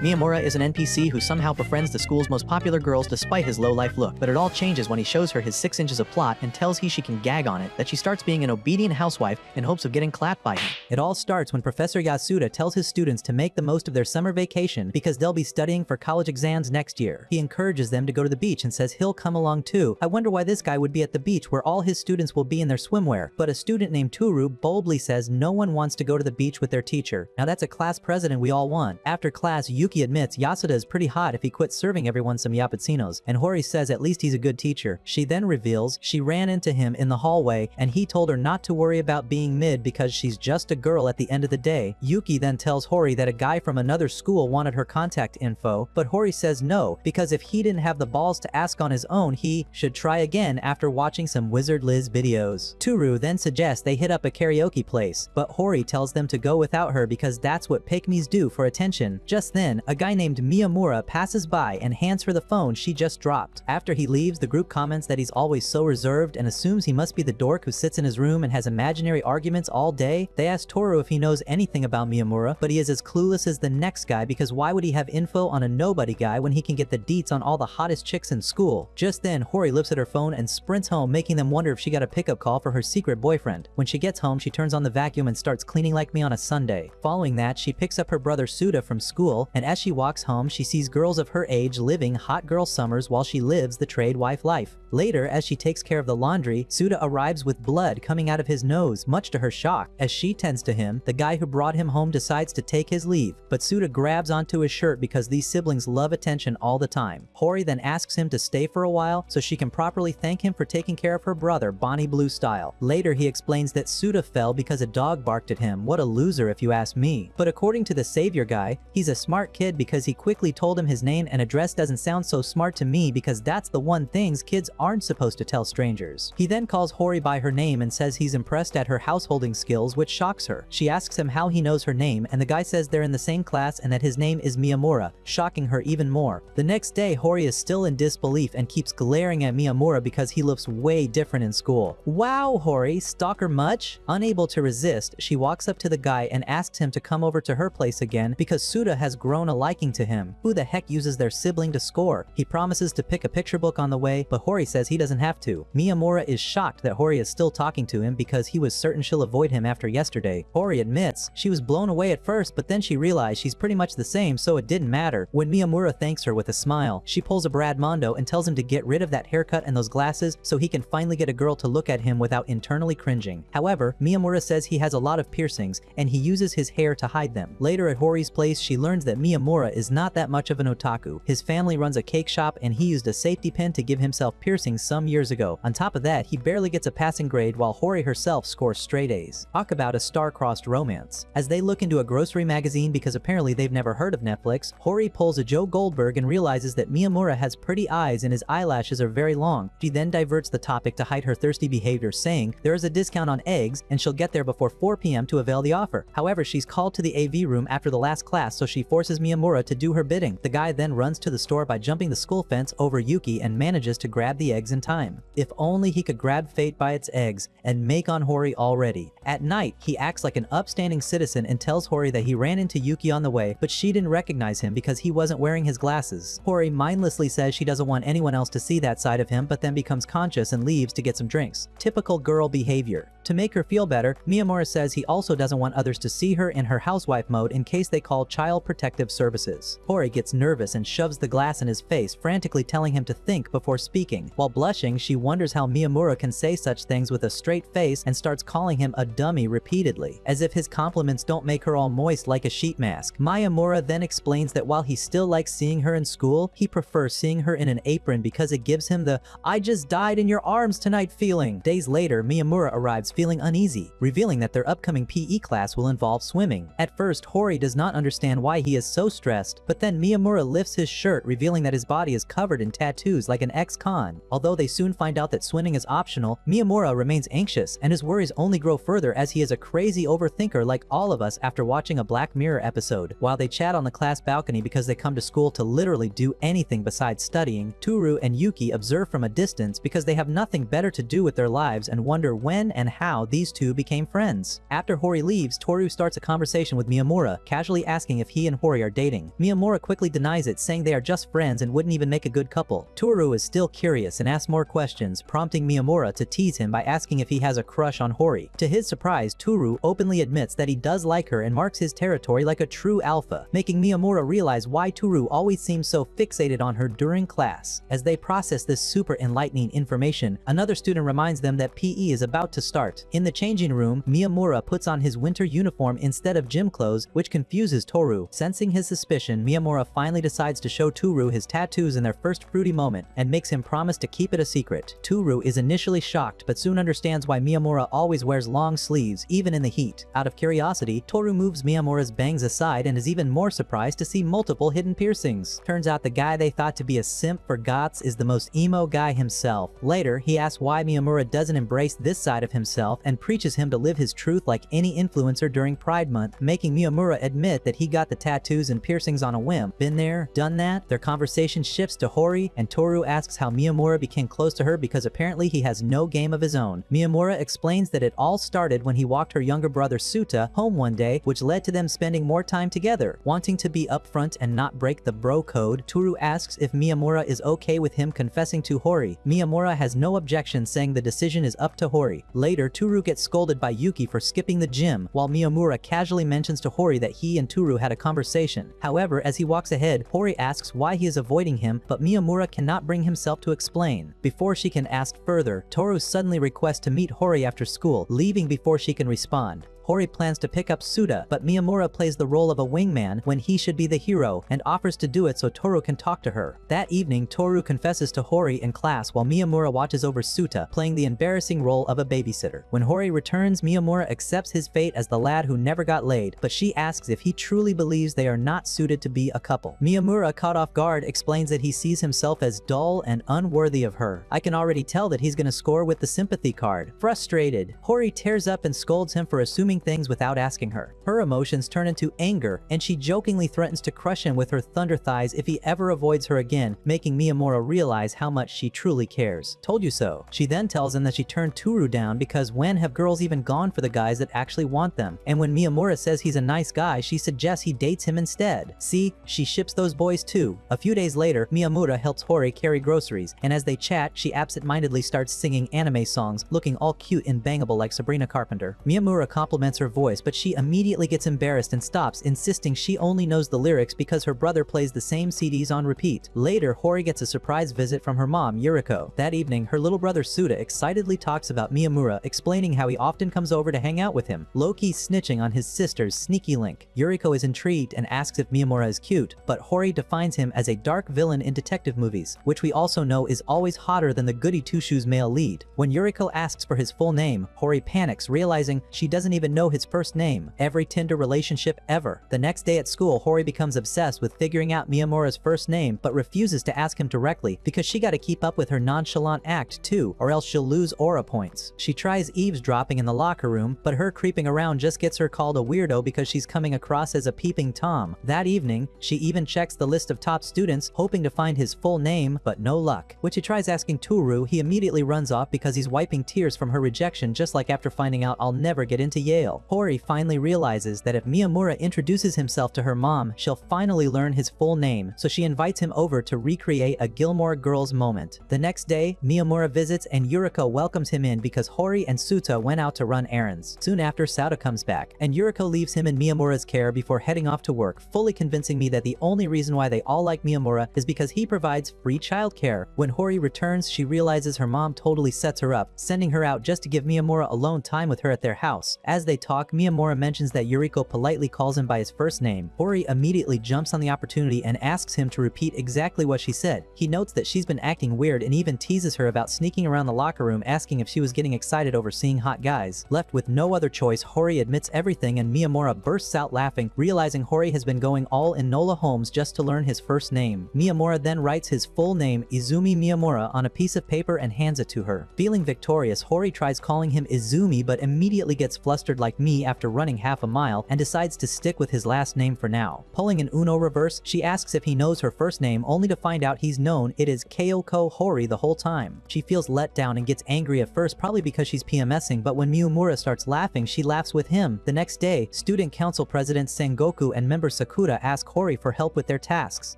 Miyamura is an NPC who somehow befriends the school's most popular girls despite his low-life look, but it all changes when he shows her his 6 inches of plot and tells her she can gag on it, that she starts being an obedient housewife in hopes of getting clapped by him. It all starts when Professor Yasuda tells his students to make the most of their summer vacation because they'll be studying for college exams next year. He encourages them to go to the beach and says he'll come along too. I wonder why this guy would be at the beach where all his students will be in their swimwear, but a student named Toru boldly says no one wants to go to the beach with their teacher. Now that's a class president we all want. After class, Yuki admits Yasuda is pretty hot if he quits serving everyone some yappuccinos, and Hori says at least he's a good teacher. She then reveals she ran into him in the hallway and he told her not to worry about being mid because she's just a girl at the end of the day. Yuki then tells Hori that a guy from another school wanted her contact info, but Hori says no, because if he didn't have the balls to ask on his own, he should try again after watching some Wizard Liz videos. Toru then suggests they hit up a karaoke place, but Hori tells them to go without her because that's what pygmies do for attention. Just then, a guy named Miyamura passes by and hands her the phone she just dropped. After he leaves, the group comments that he's always so reserved and assumes he must be the dork who sits in his room and has imaginary arguments all day. They ask Toru if he knows anything about Miyamura, but he is as clueless as the next guy because why would he have info on a nobody guy when he can get the deets on all the hottest chicks in school? Just then, Hori lifts at her phone and sprints home, making them wonder if she got a pickup call for her secret boyfriend. When she gets home, she turns on the vacuum and starts cleaning like me on a Sunday. Following that, she picks up her brother Suda from school, and as she walks home, she sees girls of her age living hot girl summers while she lives the trade wife life. Later, as she takes care of the laundry, Suda arrives with blood coming out of his nose, much to her shock. As she tends to him, the guy who brought him home decides to take his leave, but Suda grabs onto his shirt because these siblings love attention all the time. Hori then asks him to stay for a while so she can properly thank him for taking care of her brother, Bonnie Blue style. Later, he explains that Suda fell because a dog barked at him. What a loser if you ask me. But according to the savior guy, he's a smart kid because he quickly told him his name and address. Doesn't sound so smart to me because that's the one things kids aren't supposed to tell strangers. He then calls Hori by her name and says he's impressed at her householding skills, which shocks her. She asks him how he knows her name, and the guy says they're in the same class and that his name is Miyamura, shocking her even more. The next day, Hori is still in disbelief and keeps glaring at Miyamura because he looks way different in school. Wow, Hori, stalker much? Unable to resist, she walks up to the guy and asks him to come over to her place again because Suda has grown a liking to him. Who the heck uses their sibling to score? He promises to pick a picture book on the way, but Hori says he doesn't have to. Miyamura is shocked that Hori is still talking to him because he was certain she'll avoid him after yesterday. Hori admits she was blown away at first, but then she realized she's pretty much the same, so it didn't matter. When Miyamura thanks her with a smile, she pulls a Brad Mondo and tells him to get rid of that haircut and those glasses so he can finally get a girl to look at him without internally cringing. However, Miyamura says he has a lot of piercings and he uses his hair to hide them. Later at Hori's place, she learns that Miyamura is not that much of an otaku. His family runs a cake shop and he used a safety pin to give himself piercings some years ago. On top of that, he barely gets a passing grade while Hori herself scores straight A's. Talk about a star-crossed romance. As they look into a grocery magazine because apparently they've never heard of Netflix, Hori pulls a Joe Goldberg and realizes that Miyamura has pretty eyes and his eyelashes are very long. She then diverts the topic to hide her thirsty behavior, saying there is a discount on eggs and she'll get there before 4 p.m. to avail the offer. However, she's called to the AV room after the last class, so she forces Miyamura to do her bidding. The guy then runs to the store by jumping the school fence over Yuki and manages to grab the eggs in time. If only he could grab fate by its eggs and make on Hori already. At night, he acts like an upstanding citizen and tells Hori that he ran into Yuki on the way, but she didn't recognize him because he wasn't wearing his glasses. Hori mindlessly says she doesn't want anyone else to see that side of him, but then becomes conscious and leaves to get some drinks. Typical girl behavior. To make her feel better, Miyamura says he also doesn't want others to see her in her housewife mode in case they call Child Protective Services. Hori gets nervous and shoves the glass in his face, frantically telling him to think before speaking. While blushing, she wonders how Miyamura can say such things with a straight face and starts calling him a dummy repeatedly, as if his compliments don't make her all moist like a sheet mask. Miyamura then explains that while he still likes seeing her in school, he prefers seeing her in an apron because it gives him the "I just died in your arms tonight" feeling. Days later, Miyamura arrives feeling uneasy, revealing that their upcoming PE class will involve swimming. At first, Hori does not understand why he is so stressed, but then Miyamura lifts his shirt, revealing that his body is covered in tattoos like an ex-con. Although they soon find out that swimming is optional, Miyamura remains anxious, and his worries only grow further as he is a crazy overthinker like all of us after watching a Black Mirror episode. While they chat on the class balcony because they come to school to literally do anything besides studying, Toru and Yuki observe from a distance because they have nothing better to do with their lives and wonder when and how these two became friends. After Hori leaves, Toru starts a conversation with Miyamura, casually asking if he and Hori are are dating. Miyamura quickly denies it, saying they are just friends and wouldn't even make a good couple. Toru is still curious and asks more questions, prompting Miyamura to tease him by asking if he has a crush on Hori. To his surprise, Toru openly admits that he does like her and marks his territory like a true alpha, making Miyamura realize why Toru always seems so fixated on her during class. As they process this super enlightening information, another student reminds them that PE is about to start. In the changing room, Miyamura puts on his winter uniform instead of gym clothes, which confuses Toru. Sensing his suspicion, Miyamura finally decides to show Toru his tattoos in their first fruity moment and makes him promise to keep it a secret. Toru is initially shocked but soon understands why Miyamura always wears long sleeves even in the heat. Out of curiosity, Toru moves Miyamura's bangs aside and is even more surprised to see multiple hidden piercings. Turns out the guy they thought to be a simp for goths is the most emo guy himself. Later, he asks why Miyamura doesn't embrace this side of himself and preaches him to live his truth like any influencer during Pride Month, making Miyamura admit that he got the tattoos and piercings on a whim. Been there, done that? Their conversation shifts to Hori, and Toru asks how Miyamura became close to her because apparently he has no game of his own. Miyamura explains that it all started when he walked her younger brother Suta home one day, which led to them spending more time together. Wanting to be upfront and not break the bro code, Toru asks if Miyamura is okay with him confessing to Hori. Miyamura has no objection, saying the decision is up to Hori. Later, Toru gets scolded by Yuki for skipping the gym, while Miyamura casually mentions to Hori that he and Toru had a conversation. However, as he walks ahead, Hori asks why he is avoiding him, but Miyamura cannot bring himself to explain. Before she can ask further, Toru suddenly requests to meet Hori after school, leaving before she can respond. Hori plans to pick up Suda, but Miyamura plays the role of a wingman when he should be the hero and offers to do it so Toru can talk to her. That evening, Toru confesses to Hori in class while Miyamura watches over Suta, playing the embarrassing role of a babysitter. When Hori returns, Miyamura accepts his fate as the lad who never got laid, but she asks if he truly believes they are not suited to be a couple. Miyamura, caught off guard, explains that he sees himself as dull and unworthy of her. I can already tell that he's gonna score with the sympathy card. Frustrated, Hori tears up and scolds him for assuming things without asking her. Her emotions turn into anger, and she jokingly threatens to crush him with her thunder thighs if he ever avoids her again, making Miyamura realize how much she truly cares. Told you so. She then tells him that she turned Toru down because when have girls even gone for the guys that actually want them? And when Miyamura says he's a nice guy, she suggests he dates him instead. See, she ships those boys too. A few days later, Miyamura helps Hori carry groceries, and as they chat, she absent-mindedly starts singing anime songs, looking all cute and bangable like Sabrina Carpenter. Miyamura compliments her voice, but she immediately gets embarrassed and stops, insisting she only knows the lyrics because her brother plays the same CDs on repeat. Later, Hori gets a surprise visit from her mom, Yuriko. That evening, her little brother Suda excitedly talks about Miyamura, explaining how he often comes over to hang out with him, low-key snitching on his sister's sneaky link. Yuriko is intrigued and asks if Miyamura is cute, but Hori defines him as a dark villain in detective movies, which we also know is always hotter than the goody two-shoes male lead. When Yuriko asks for his full name, Hori panics, realizing she doesn't even know his first name. Every Tinder relationship ever. The next day at school, Hori becomes obsessed with figuring out Miyamura's first name, but refuses to ask him directly because she gotta keep up with her nonchalant act too, or else she'll lose aura points. She tries eavesdropping in the locker room, but her creeping around just gets her called a weirdo because she's coming across as a peeping Tom. That evening, she even checks the list of top students, hoping to find his full name, but no luck. When she tries asking Toru, he immediately runs off because he's wiping tears from her rejection, just like after finding out I'll never get into Yale. Hori finally realizes that if Miyamura introduces himself to her mom, she'll finally learn his full name, so she invites him over to recreate a Gilmore Girls moment. The next day, Miyamura visits and Yuriko welcomes him in because Hori and Suta went out to run errands. Soon after, Sauta comes back, and Yuriko leaves him in Miyamura's care before heading off to work, fully convincing me that the only reason why they all like Miyamura is because he provides free childcare. When Hori returns, she realizes her mom totally sets her up, sending her out just to give Miyamura alone time with her at their house. As they talk, Miyamura mentions that Yuriko politely calls him by his first name. Hori immediately jumps on the opportunity and asks him to repeat exactly what she said. He notes that she's been acting weird and even teases her about sneaking around the locker room, asking if she was getting excited over seeing hot guys. Left with no other choice, Hori admits everything and Miyamura bursts out laughing, realizing Hori has been going all in Nola Holmes just to learn his first name. Miyamura then writes his full name, Izumi Miyamura, on a piece of paper and hands it to her. Feeling victorious, Hori tries calling him Izumi but immediately gets flustered like me after running half a mile and decides to stick with his last name for now. Pulling an Uno reverse, she asks if he knows her first name only to find out he's known it is Kyoko Hori the whole time. She feels let down and gets angry at first, probably because she's PMSing, but when Miyamura starts laughing, she laughs with him. The next day, Student Council President Sengoku and member Sakura ask Hori for help with their tasks.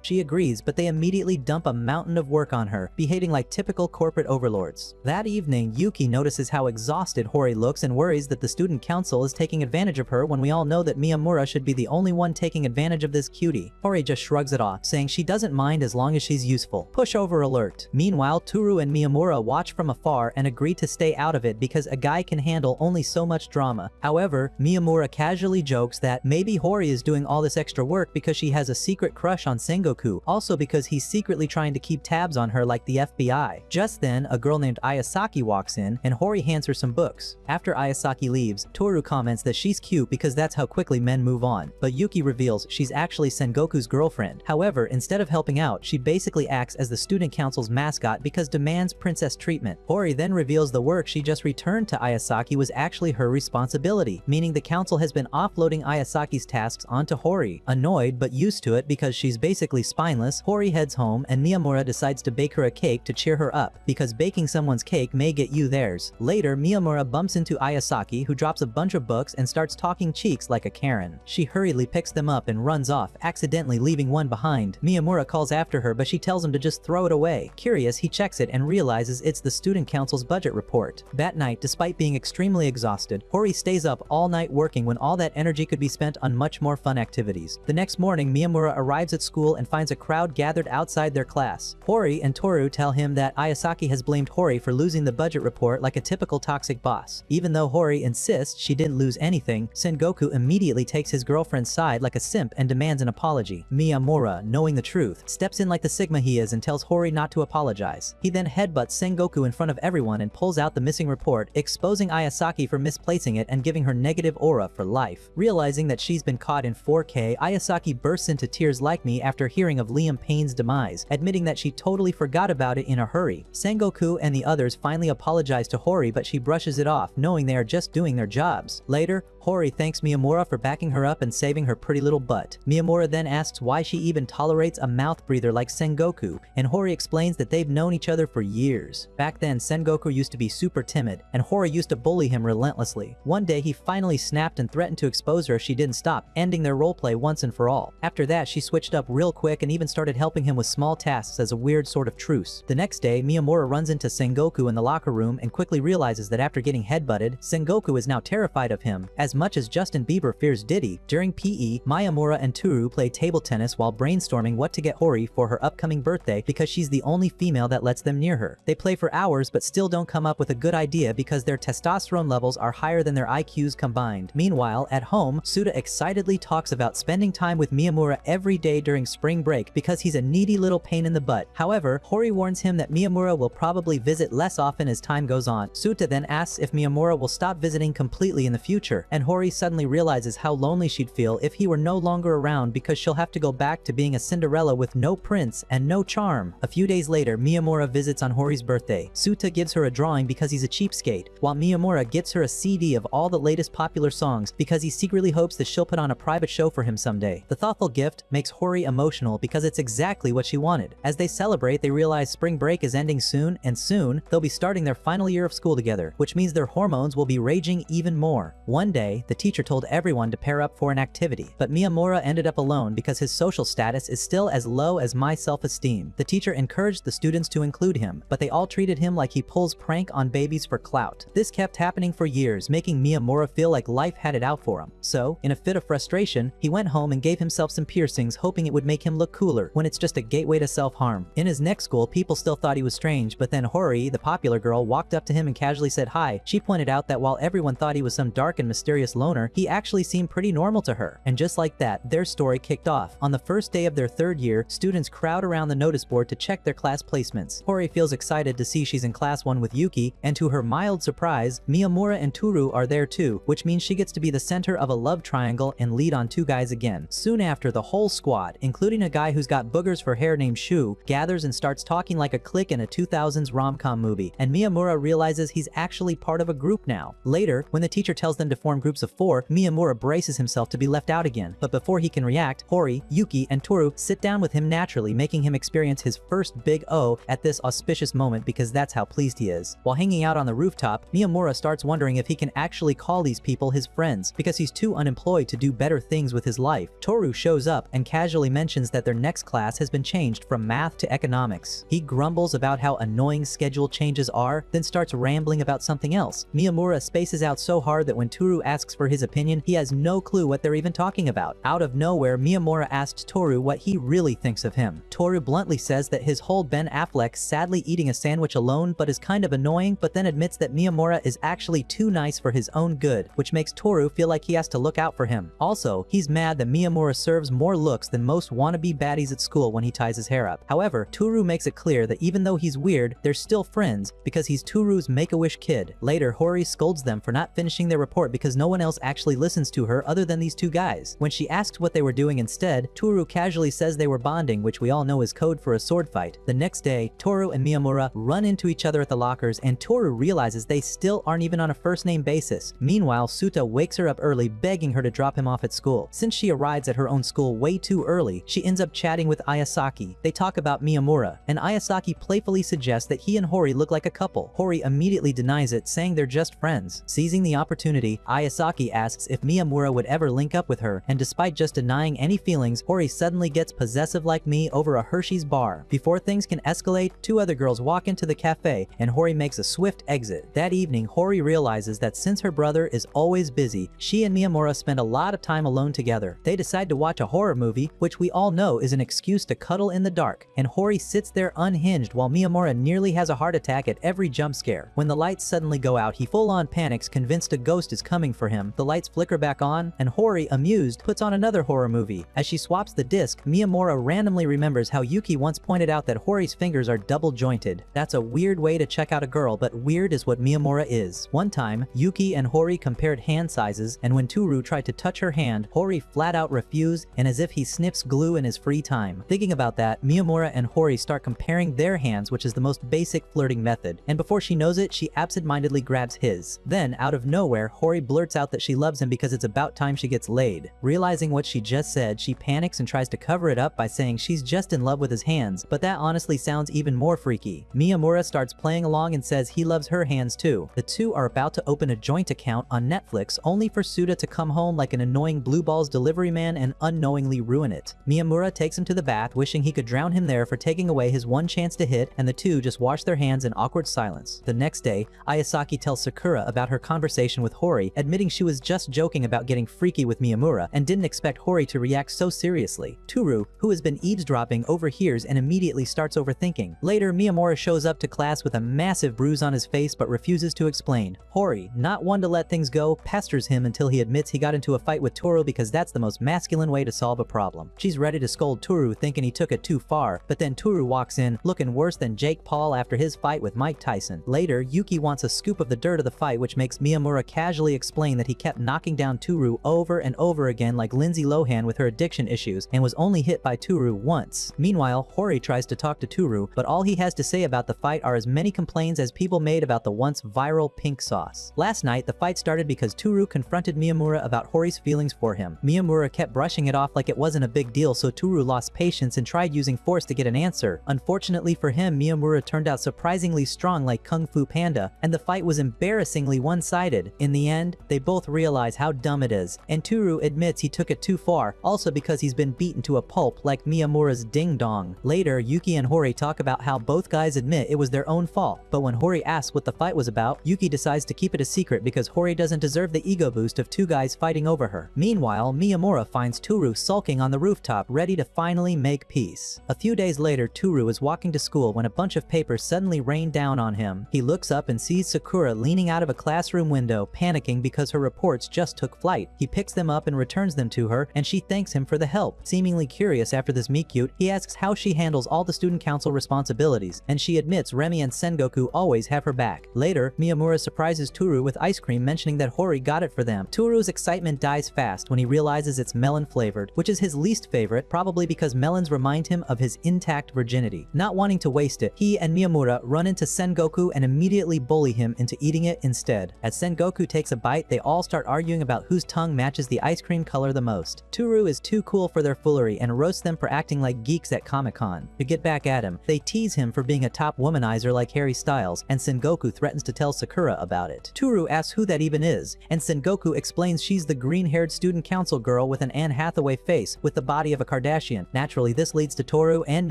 She agrees, but they immediately dump a mountain of work on her, behaving like typical corporate overlords. That evening, Yuki notices how exhausted Hori looks and worries that the Student Council is taking advantage of her when we all know that Miyamura should be the only one taking advantage of this cutie. Hori just shrugs it off, saying she doesn't mind as long as she's useful. Pushover alert. Meanwhile, Toru and Miyamura watch from afar and agree to stay out of it because a guy can handle only so much drama. However, Miyamura casually jokes that maybe Hori is doing all this extra work because she has a secret crush on Sengoku, also because he's secretly trying to keep tabs on her like the FBI. Just then, a girl named Ayasaki walks in and Hori hands her some books. After Ayasaki leaves, Toru comments that she's cute because that's how quickly men move on, but Yuki reveals she's actually Sengoku's girlfriend. However, instead of helping out, she basically acts as the student council's mascot because demands princess treatment. Hori then reveals the work she just returned to Ayasaki was actually her responsibility, meaning the council has been offloading Ayasaki's tasks onto Hori. Annoyed but used to it because she's basically spineless, Hori heads home and Miyamura decides to bake her a cake to cheer her up, because baking someone's cake may get you theirs. Later, Miyamura bumps into Ayasaki, who drops a bunch of books and starts talking cheeks like a Karen. She hurriedly picks them up and runs off, accidentally leaving one behind. Miyamura calls after her, but she tells him to just throw it away. Curious, he checks it and realizes it's the student council's budget report. That night, despite being extremely exhausted, Hori stays up all night working when all that energy could be spent on much more fun activities. The next morning, Miyamura arrives at school and finds a crowd gathered outside their class. Hori and Toru tell him that Ayasaki has blamed Hori for losing the budget report like a typical toxic boss. Even though Hori insists she didn't lose anything, Sengoku immediately takes his girlfriend's side like a simp and demands an apology. Miyamura, knowing the truth, steps in like the Sigma he is and tells Hori not to apologize. He then headbutts Sengoku in front of everyone and pulls out the missing report, exposing Ayasaki for misplacing it and giving her negative aura for life. Realizing that she's been caught in 4K, Ayasaki bursts into tears like me after hearing of Liam Payne's demise, admitting that she totally forgot about it in a hurry. Sengoku and the others finally apologize to Hori, but she brushes it off, knowing they are just doing their jobs. Later, Hori thanks Miyamura for backing her up and saving her pretty little butt. Miyamura then asks why she even tolerates a mouth breather like Sengoku, and Hori explains that they've known each other for years. Back then, Sengoku used to be super timid, and Hori used to bully him relentlessly. One day, he finally snapped and threatened to expose her if she didn't stop, ending their roleplay once and for all. After that, she switched up real quick and even started helping him with small tasks as a weird sort of truce. The next day, Miyamura runs into Sengoku in the locker room and quickly realizes that after getting headbutted, Sengoku is now terrified of him. As much as Justin Bieber fears Diddy, during PE, Miyamura and Toru play table tennis while brainstorming what to get Hori for her upcoming birthday because she's the only female that lets them near her. They play for hours but still don't come up with a good idea because their testosterone levels are higher than their IQs combined. Meanwhile, at home, Suda excitedly talks about spending time with Miyamura every day during spring break because he's a needy little pain in the butt. However, Hori warns him that Miyamura will probably visit less often as time goes on. Suta then asks if Miyamura will stop visiting completely in the future, and Hori suddenly realizes how lonely she'd feel if he were no longer around because she'll have to go back to being a Cinderella with no prince and no charm. A few days later, Miyamura visits on Hori's birthday. Suta gives her a drawing because he's a cheapskate, while Miyamura gets her a CD of all the latest popular songs because he secretly hopes that she'll put on a private show for him someday. The thoughtful gift makes Hori emotional because it's exactly what she wanted. As they celebrate, they realize spring break is ending soon, and soon, they'll be starting their final year of school together, which means their hormones will be raging even more. One day, the teacher told everyone to pair up for an activity, but Miyamura ended up alone because his social status is still as low as my self-esteem. The teacher encouraged the students to include him, but they all treated him like he pulls prank on babies for clout. This kept happening for years, making Miyamura feel like life had it out for him. So, in a fit of frustration, he went home and gave himself some piercings, hoping it would make him look cooler, when it's just a gateway to self-harm. In his next school, people still thought he was strange, but then Hori, the popular girl, walked up to him and casually said hi. She pointed out that while everyone thought he was some dark and mysterious loner, he actually seemed pretty normal to her. And just like that, their story kicked off. On the first day of their third year, students crowd around the notice board to check their class placements. Hori feels excited to see she's in class 1 with Yuki, and to her mild surprise, Miyamura and Toru are there too, which means she gets to be the center of a love triangle and lead on 2 guys again. Soon after, the whole squad, including a guy who's got boogers for hair named Shu, gathers and starts talking like a clique in a 2000s rom-com movie, and Miyamura realizes he's actually part of a group now. Later, when the teacher tells them to form groups groups of 4, Miyamura braces himself to be left out again. But before he can react, Hori, Yuki, and Toru sit down with him naturally, making him experience his first big O at this auspicious moment because that's how pleased he is. While hanging out on the rooftop, Miyamura starts wondering if he can actually call these people his friends because he's too unemployed to do better things with his life. Toru shows up and casually mentions that their next class has been changed from math to economics. He grumbles about how annoying schedule changes are, then starts rambling about something else. Miyamura spaces out so hard that when Toru asks for his opinion, he has no clue what they're even talking about. Out of nowhere, Miyamura asks Toru what he really thinks of him. Toru bluntly says that his whole Ben Affleck sadly eating a sandwich alone but is kind of annoying, but then admits that Miyamura is actually too nice for his own good, which makes Toru feel like he has to look out for him. Also, he's mad that Miyamura serves more looks than most wannabe baddies at school when he ties his hair up. However, Toru makes it clear that even though he's weird, they're still friends because he's Toru's Make-A-Wish kid. Later, Hori scolds them for not finishing their report because no one else actually listens to her other than these two guys. When she asks what they were doing instead, Toru casually says they were bonding, which we all know is code for a sword fight. The next day, Toru and Miyamura run into each other at the lockers and Toru realizes they still aren't even on a first-name basis. Meanwhile, Suta wakes her up early, begging her to drop him off at school. Since she arrives at her own school way too early, she ends up chatting with Ayasaki. They talk about Miyamura, and Ayasaki playfully suggests that he and Hori look like a couple. Hori immediately denies it, saying they're just friends. Seizing the opportunity, Ayasaki asks if Miyamura would ever link up with her, and despite just denying any feelings, Hori suddenly gets possessive like me over a Hershey's bar. Before things can escalate, two other girls walk into the cafe, and Hori makes a swift exit. That evening, Hori realizes that since her brother is always busy, she and Miyamura spend a lot of time alone together. They decide to watch a horror movie, which we all know is an excuse to cuddle in the dark, and Hori sits there unhinged while Miyamura nearly has a heart attack at every jump scare. When the lights suddenly go out, he full-on panics, convinced a ghost is coming for him. The lights flicker back on, and Hori, amused, puts on another horror movie. As she swaps the disc, Miyamura randomly remembers how Yuki once pointed out that Hori's fingers are double-jointed. That's a weird way to check out a girl, but weird is what Miyamura is. One time, Yuki and Hori compared hand sizes, and when Toru tried to touch her hand, Hori flat out refused, and as if he sniffs glue in his free time. Thinking about that, Miyamura and Hori start comparing their hands, which is the most basic flirting method, and before she knows it, she absentmindedly grabs his. Then, out of nowhere, Hori blurts out that she loves him because it's about time she gets laid. Realizing what she just said, she panics and tries to cover it up by saying she's just in love with his hands, but that honestly sounds even more freaky. Miyamura starts playing along and says he loves her hands too. The two are about to open a joint account on Netflix, only for Suda to come home like an annoying blue balls delivery man and unknowingly ruin it. Miyamura takes him to the bath, wishing he could drown him there for taking away his one chance to hit, and the two just wash their hands in awkward silence. The next day, Ayasaki tells Sakura about her conversation with Hori, admitting she was just joking about getting freaky with Miyamura and didn't expect Hori to react so seriously. Toru, who has been eavesdropping, overhears and immediately starts overthinking. Later, Miyamura shows up to class with a massive bruise on his face but refuses to explain. Hori, not one to let things go, pesters him until he admits he got into a fight with Toru because that's the most masculine way to solve a problem. She's ready to scold Toru, thinking he took it too far, but then Toru walks in, looking worse than Jake Paul after his fight with Mike Tyson. Later, Yuki wants a scoop of the dirt of the fight, which makes Miyamura casually explain that he kept knocking down Toru over and over again like Lindsay Lohan with her addiction issues and was only hit by Toru once. Meanwhile, Hori tries to talk to Toru, but all he has to say about the fight are as many complaints as people made about the once viral pink sauce. Last night, the fight started because Toru confronted Miyamura about Hori's feelings for him. Miyamura kept brushing it off like it wasn't a big deal, so Toru lost patience and tried using force to get an answer. Unfortunately for him, Miyamura turned out surprisingly strong like Kung Fu Panda, and the fight was embarrassingly one-sided. In the end, they both realize how dumb it is, and Toru admits he took it too far, also because he's been beaten to a pulp like Miyamura's ding-dong. Later, Yuki and Hori talk about how both guys admit it was their own fault, but when Hori asks what the fight was about, Yuki decides to keep it a secret because Hori doesn't deserve the ego boost of two guys fighting over her. Meanwhile, Miyamura finds Toru sulking on the rooftop, ready to finally make peace. A few days later, Toru is walking to school when a bunch of papers suddenly rain down on him. He looks up and sees Sakura leaning out of a classroom window, panicking because her reports just took flight. He picks them up and returns them to her, and she thanks him for the help. Seemingly curious after this meet-cute, he asks how she handles all the student council responsibilities, and she admits Remi and Sengoku always have her back. Later, Miyamura surprises Toru with ice cream, mentioning that Hori got it for them. Toru's excitement dies fast when he realizes it's melon-flavored, which is his least favorite, probably because melons remind him of his intact virginity. Not wanting to waste it, he and Miyamura run into Sengoku and immediately bully him into eating it instead. As Sengoku takes a bite, they all start arguing about whose tongue matches the ice cream color the most. Toru is too cool for their foolery and roasts them for acting like geeks at Comic-Con. To get back at him, they tease him for being a top womanizer like Harry Styles, and Sengoku threatens to tell Sakura about it. Toru asks who that even is, and Sengoku explains she's the green-haired student council girl with an Anne Hathaway face with the body of a Kardashian. Naturally, this leads to Toru and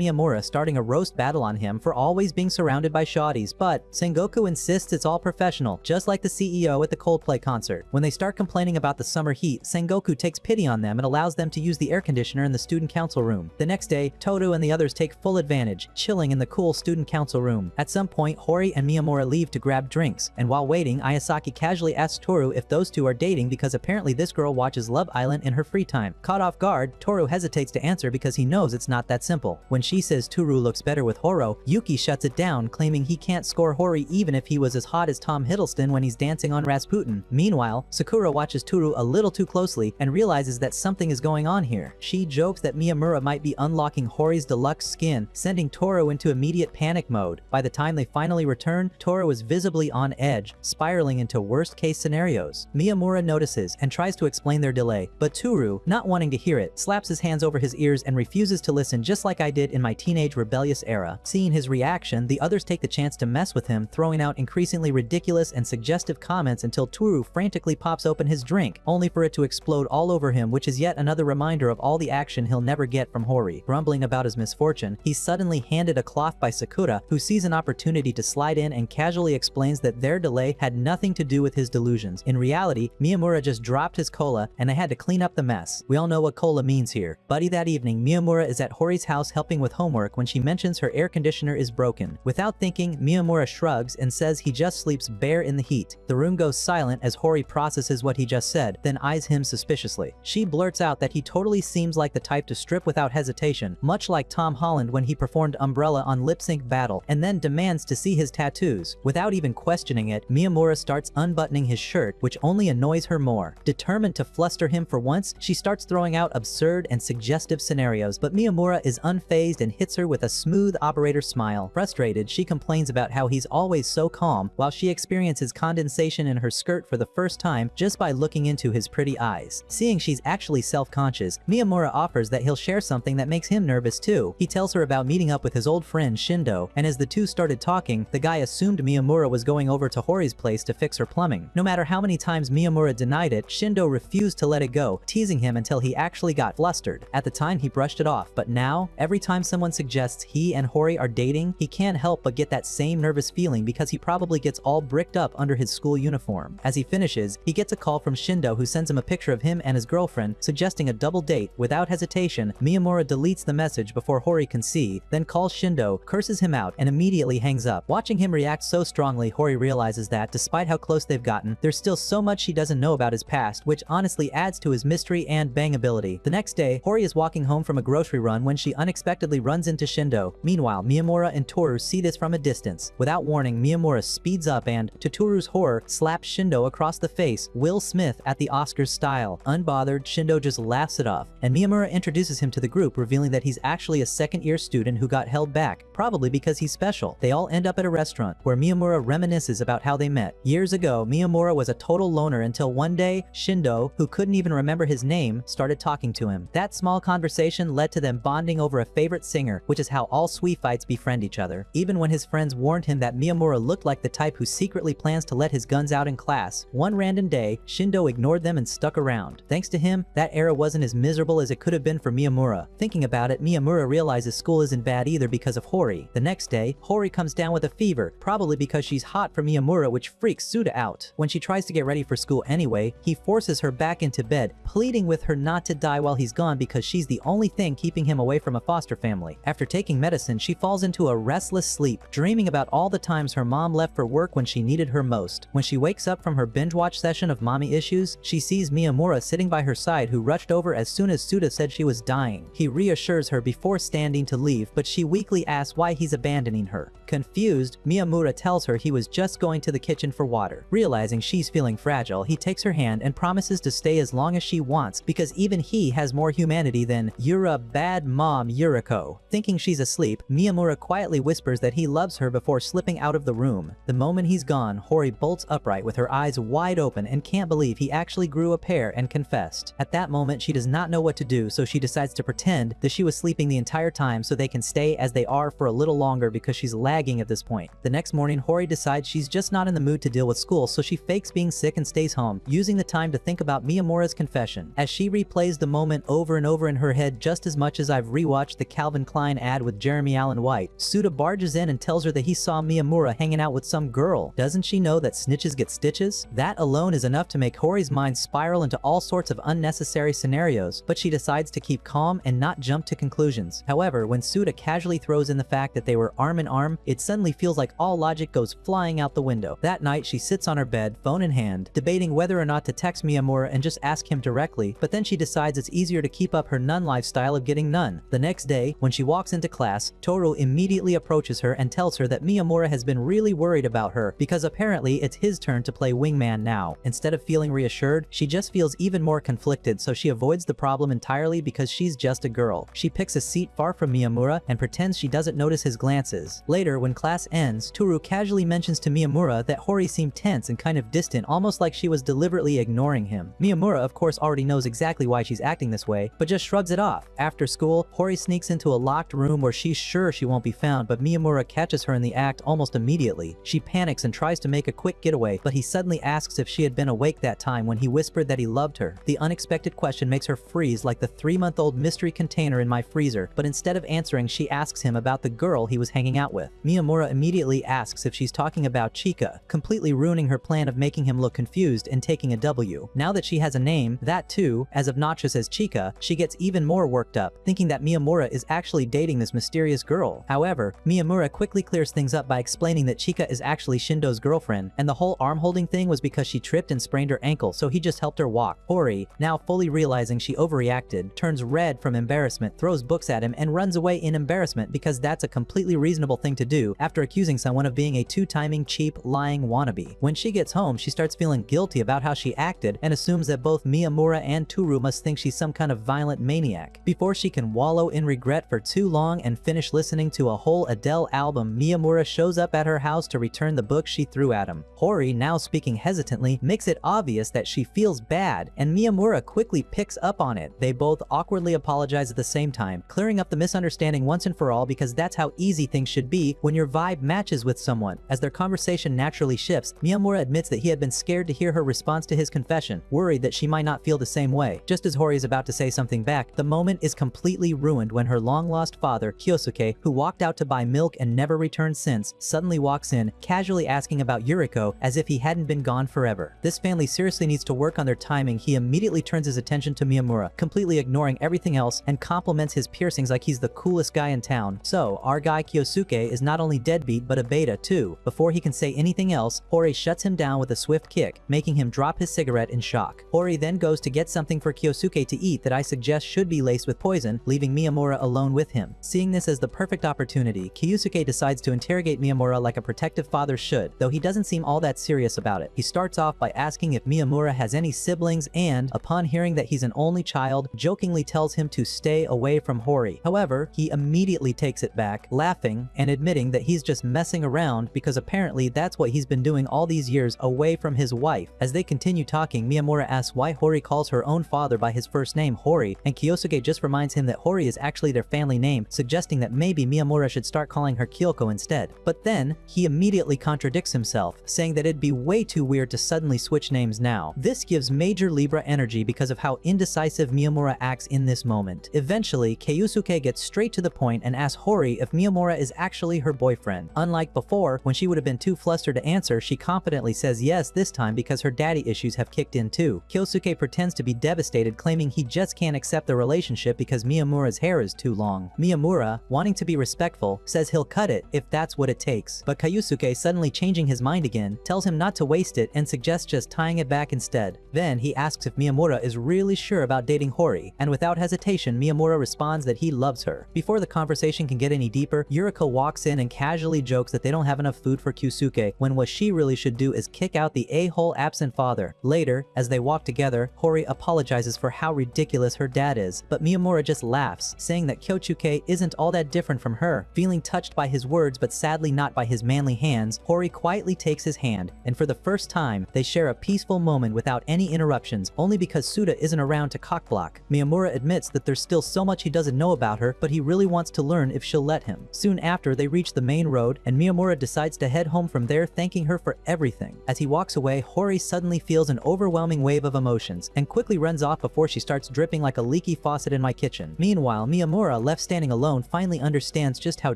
Miyamura starting a roast battle on him for always being surrounded by shawties, but Sengoku insists it's all professional, just like the CEO at the Coldplay concert. When they start complaining about the summer heat, Sengoku takes pity on them and allows them to use the air conditioner in the student council room. The next day, Toru and the others take full advantage, chilling in the cool student council room. At some point, Hori and Miyamura leave to grab drinks, and while waiting, Ayasaki casually asks Toru if those two are dating because apparently this girl watches Love Island in her free time. Caught off guard, Toru hesitates to answer because he knows it's not that simple. When she says Toru looks better with Horo, Yuki shuts it down, claiming he can't score Hori even if he was as hot as Tom Hiddleston when he's dancing on Rasputin. Meanwhile, Sakura watches Toru a little too closely and realizes that something is going on here. She jokes that Miyamura might be unlocking Hori's deluxe skin, sending Toru into immediate panic mode. By the time they finally return, Toru is visibly on edge, spiraling into worst-case scenarios. Miyamura notices and tries to explain their delay, but Toru, not wanting to hear it, slaps his hands over his ears and refuses to listen, just like I did in my teenage rebellious era. Seeing his reaction, the others take the chance to mess with him, throwing out increasingly ridiculous and suggestive comments until Toru frantically pops open his drink, only for it to explode all over him, which is yet another reminder of all the action he'll never get from Hori. Grumbling about his misfortune, he's suddenly handed a cloth by Sakura, who sees an opportunity to slide in and casually explains that their delay had nothing to do with his delusions. In reality, Miyamura just dropped his cola and they had to clean up the mess. We all know what cola means here. Buddy, that evening, Miyamura is at Hori's house helping with homework when she mentions her air conditioner is broken. Without thinking, Miyamura shrugs and says he just sleeps bare in the heat. The room goes silent as Hori processes what he just said, then eyes him suspiciously. She blurts out that he totally seems like the type to strip without hesitation, much like Tom Holland when he performed Umbrella on Lip Sync Battle, and then demands to see his tattoos. Without even questioning it, Miyamura starts unbuttoning his shirt, which only annoys her more. Determined to fluster him for once, she starts throwing out absurd and suggestive scenarios, but Miyamura is unfazed and hits her with a smooth operator smile. Frustrated, she complains about how he's always so calm, while she experiences condensation in her skirt for the first time just by looking into his pretty eyes. Seeing she's actually self-conscious, Miyamura offers that he'll share something that makes him nervous too. He tells her about meeting up with his old friend Shindo, and as the two started talking, the guy assumed Miyamura was going over to Hori's place to fix her plumbing. No matter how many times Miyamura denied it, Shindo refused to let it go, teasing him until he actually got flustered. At the time, he brushed it off, but now, every time someone suggests he and Hori are dating, he can't help but get that same nervous feeling because he probably gets all bricked up under his school uniform. As he finishes, he gets a call from Shindo, who sends him a picture of him and his girlfriend, suggesting a double date. Without hesitation, Miyamura deletes the message before Hori can see, then calls Shindo, curses him out, and immediately hangs up. Watching him react so strongly, Hori realizes that, despite how close they've gotten, there's still so much she doesn't know about his past, which honestly adds to his mystery and bangability. The next day, Hori is walking home from a grocery run when she unexpectedly runs into Shindo. Meanwhile, Miyamura and Toru see this from a distance. Without warning, Miyamura speeds up and, to Toru's horror, slaps Shindo across the face, Will Smith at the Oscars style. Unbothered, Shindo just laughs it off, and Miyamura introduces him to the group, revealing that he's actually a second-year student who got held back, probably because he's special. They all end up at a restaurant, where Miyamura reminisces about how they met. Years ago, Miyamura was a total loner until one day, Shindo, who couldn't even remember his name, started talking to him. That small conversation led to them bonding over a favorite singer, which is how all Suifites befriend each other. Even when his friends warned him that Miyamura looked like the type who secretly plans to let his guns out in class, one random day, Shindo ignored them and stuck around. Thanks to him, that era wasn't as miserable as it could have been for Miyamura. Thinking about it, Miyamura realizes school isn't bad either because of Hori. The next day, Hori comes down with a fever, probably because she's hot for Miyamura, which freaks Suda out. When she tries to get ready for school anyway, he forces her back into bed, pleading with her not to die while he's gone because she's the only thing keeping him away from a foster family. After taking medicine, she falls into a restless sleep, dreaming about all the times her mom left for work when she needed her most. When she wakes up from her binge watch session of mommy issues, she sees Miyamura sitting by her side, who rushed over as soon as Suda said she was dying. He reassures her before standing to leave, but she weakly asks why he's abandoning her. Confused, Miyamura tells her he was just going to the kitchen for water. Realizing she's feeling fragile, he takes her hand and promises to stay as long as she wants, because even he has more humanity than "You're a bad mom, Yuriko." Thinking she's asleep, Miyamura quietly whispers that he loves her before slipping out of the room. The moment he's gone, Hori bolts upright with her eyes wide wide open and can't believe he actually grew a pair and confessed. At that moment, she does not know what to do, so she decides to pretend that she was sleeping the entire time so they can stay as they are for a little longer because she's lagging at this point. The next morning, Hori decides she's just not in the mood to deal with school, so she fakes being sick and stays home, using the time to think about Miyamura's confession. As she replays the moment over and over in her head just as much as I've rewatched the Calvin Klein ad with Jeremy Allen White, Suda barges in and tells her that he saw Miyamura hanging out with some girl. Doesn't she know that snitches get stitches? That alone is enough to make Hori's mind spiral into all sorts of unnecessary scenarios, but she decides to keep calm and not jump to conclusions. However, when Suda casually throws in the fact that they were arm in arm, it suddenly feels like all logic goes flying out the window. That night, she sits on her bed, phone in hand, debating whether or not to text Miyamura and just ask him directly, but then she decides it's easier to keep up her nun lifestyle of getting none. The next day, when she walks into class, Toru immediately approaches her and tells her that Miyamura has been really worried about her because apparently it's his turn to play wingman now. Instead of feeling reassured, she just feels even more conflicted, so she avoids the problem entirely because she's just a girl. She picks a seat far from Miyamura and pretends she doesn't notice his glances. Later, when class ends, Toru casually mentions to Miyamura that Hori seemed tense and kind of distant, almost like she was deliberately ignoring him. Miyamura, of course, already knows exactly why she's acting this way, but just shrugs it off. After school, Hori sneaks into a locked room where she's sure she won't be found, but Miyamura catches her in the act almost immediately. She panics and tries to make a quick getaway, but he suddenly asks if she had been awake that time when he whispered that he loved her. The unexpected question makes her freeze like the 3-month-old mystery container in my freezer, but instead of answering, she asks him about the girl he was hanging out with. Miyamura immediately asks if she's talking about Chika, completely ruining her plan of making him look confused and taking a W. Now that she has a name, that too, as obnoxious as Chika, she gets even more worked up, thinking that Miyamura is actually dating this mysterious girl. However, Miyamura quickly clears things up by explaining that Chika is actually Shindo's girlfriend, and the whole arm-holding thing was because she tripped and sprained her ankle, so he just helped her walk. Hori, now fully realizing she overreacted, turns red from embarrassment, throws books at him, and runs away in embarrassment because that's a completely reasonable thing to do after accusing someone of being a two-timing, cheap, lying wannabe. When she gets home, she starts feeling guilty about how she acted and assumes that both Miyamura and Toru must think she's some kind of violent maniac. Before she can wallow in regret for too long and finish listening to a whole Adele album, Miyamura shows up at her house to return the book she threw at him. Hori, now speaking hesitantly, makes it obvious that she feels bad, and Miyamura quickly picks up on it. They both awkwardly apologize at the same time, clearing up the misunderstanding once and for all because that's how easy things should be when your vibe matches with someone. As their conversation naturally shifts, Miyamura admits that he had been scared to hear her response to his confession, worried that she might not feel the same way. Just as Hori is about to say something back, the moment is completely ruined when her long-lost father, Kyosuke, who walked out to buy milk and never returned since, suddenly walks in, casually asking about Yuriko as if he hadn't been gone forever. This family seriously needs to work on their timing. He immediately turns his attention to Miyamura, completely ignoring everything else, and compliments his piercings like he's the coolest guy in town. So, our guy Kyosuke is not only deadbeat but a beta too. Before he can say anything else, Hori shuts him down with a swift kick, making him drop his cigarette in shock. Hori then goes to get something for Kyosuke to eat that I suggest should be laced with poison, leaving Miyamura alone with him. Seeing this as the perfect opportunity, Kyosuke decides to interrogate Miyamura like a protective father should, though he doesn't seem all that serious about it. He starts off by asking if Miyamura has any siblings and, upon hearing that he's an only child, jokingly tells him to stay away from Hori. However, he immediately takes it back, laughing and admitting that he's just messing around because apparently that's what he's been doing all these years away from his wife. As they continue talking, Miyamura asks why Hori calls her own father by his first name, Hori, and Kyosuke just reminds him that Hori is actually their family name, suggesting that maybe Miyamura should start calling her Kyoko instead. But then, he immediately contradicts himself, saying that it'd be way too weird to suddenly switch names now. This gives major Libra energy because of how indecisive Miyamura acts in this moment. Eventually, Kyosuke gets straight to the point and asks Hori if Miyamura is actually her boyfriend. Unlike before, when she would have been too flustered to answer, she confidently says yes this time because her daddy issues have kicked in too. Kyosuke pretends to be devastated, claiming he just can't accept the relationship because Miyamura's hair is too long. Miyamura, wanting to be respectful, says he'll cut it if that's what it takes. But Kyosuke, suddenly changing his mind again, tells him not to waste it and suggests just tying it back instead. Then he asks if Miyamura is really sure about dating Hori, and without hesitation, Miyamura responds that he loves her. Before the conversation can get any deeper, Yuriko walks in and casually jokes that they don't have enough food for Kyosuke, when what she really should do is kick out the a-hole absent father. Later, as they walk together, Hori apologizes for how ridiculous her dad is, but Miyamura just laughs, saying that Kyosuke isn't all that different from her. Feeling touched by his words but sadly not by his manly hands, Hori quietly takes his hand, and for the first time, time, they share a peaceful moment without any interruptions, only because Suda isn't around to cockblock. Miyamura admits that there's still so much he doesn't know about her, but he really wants to learn if she'll let him. Soon after, they reach the main road, and Miyamura decides to head home from there, thanking her for everything. As he walks away, Hori suddenly feels an overwhelming wave of emotions, and quickly runs off before she starts dripping like a leaky faucet in my kitchen. Meanwhile, Miyamura, left standing alone, finally understands just how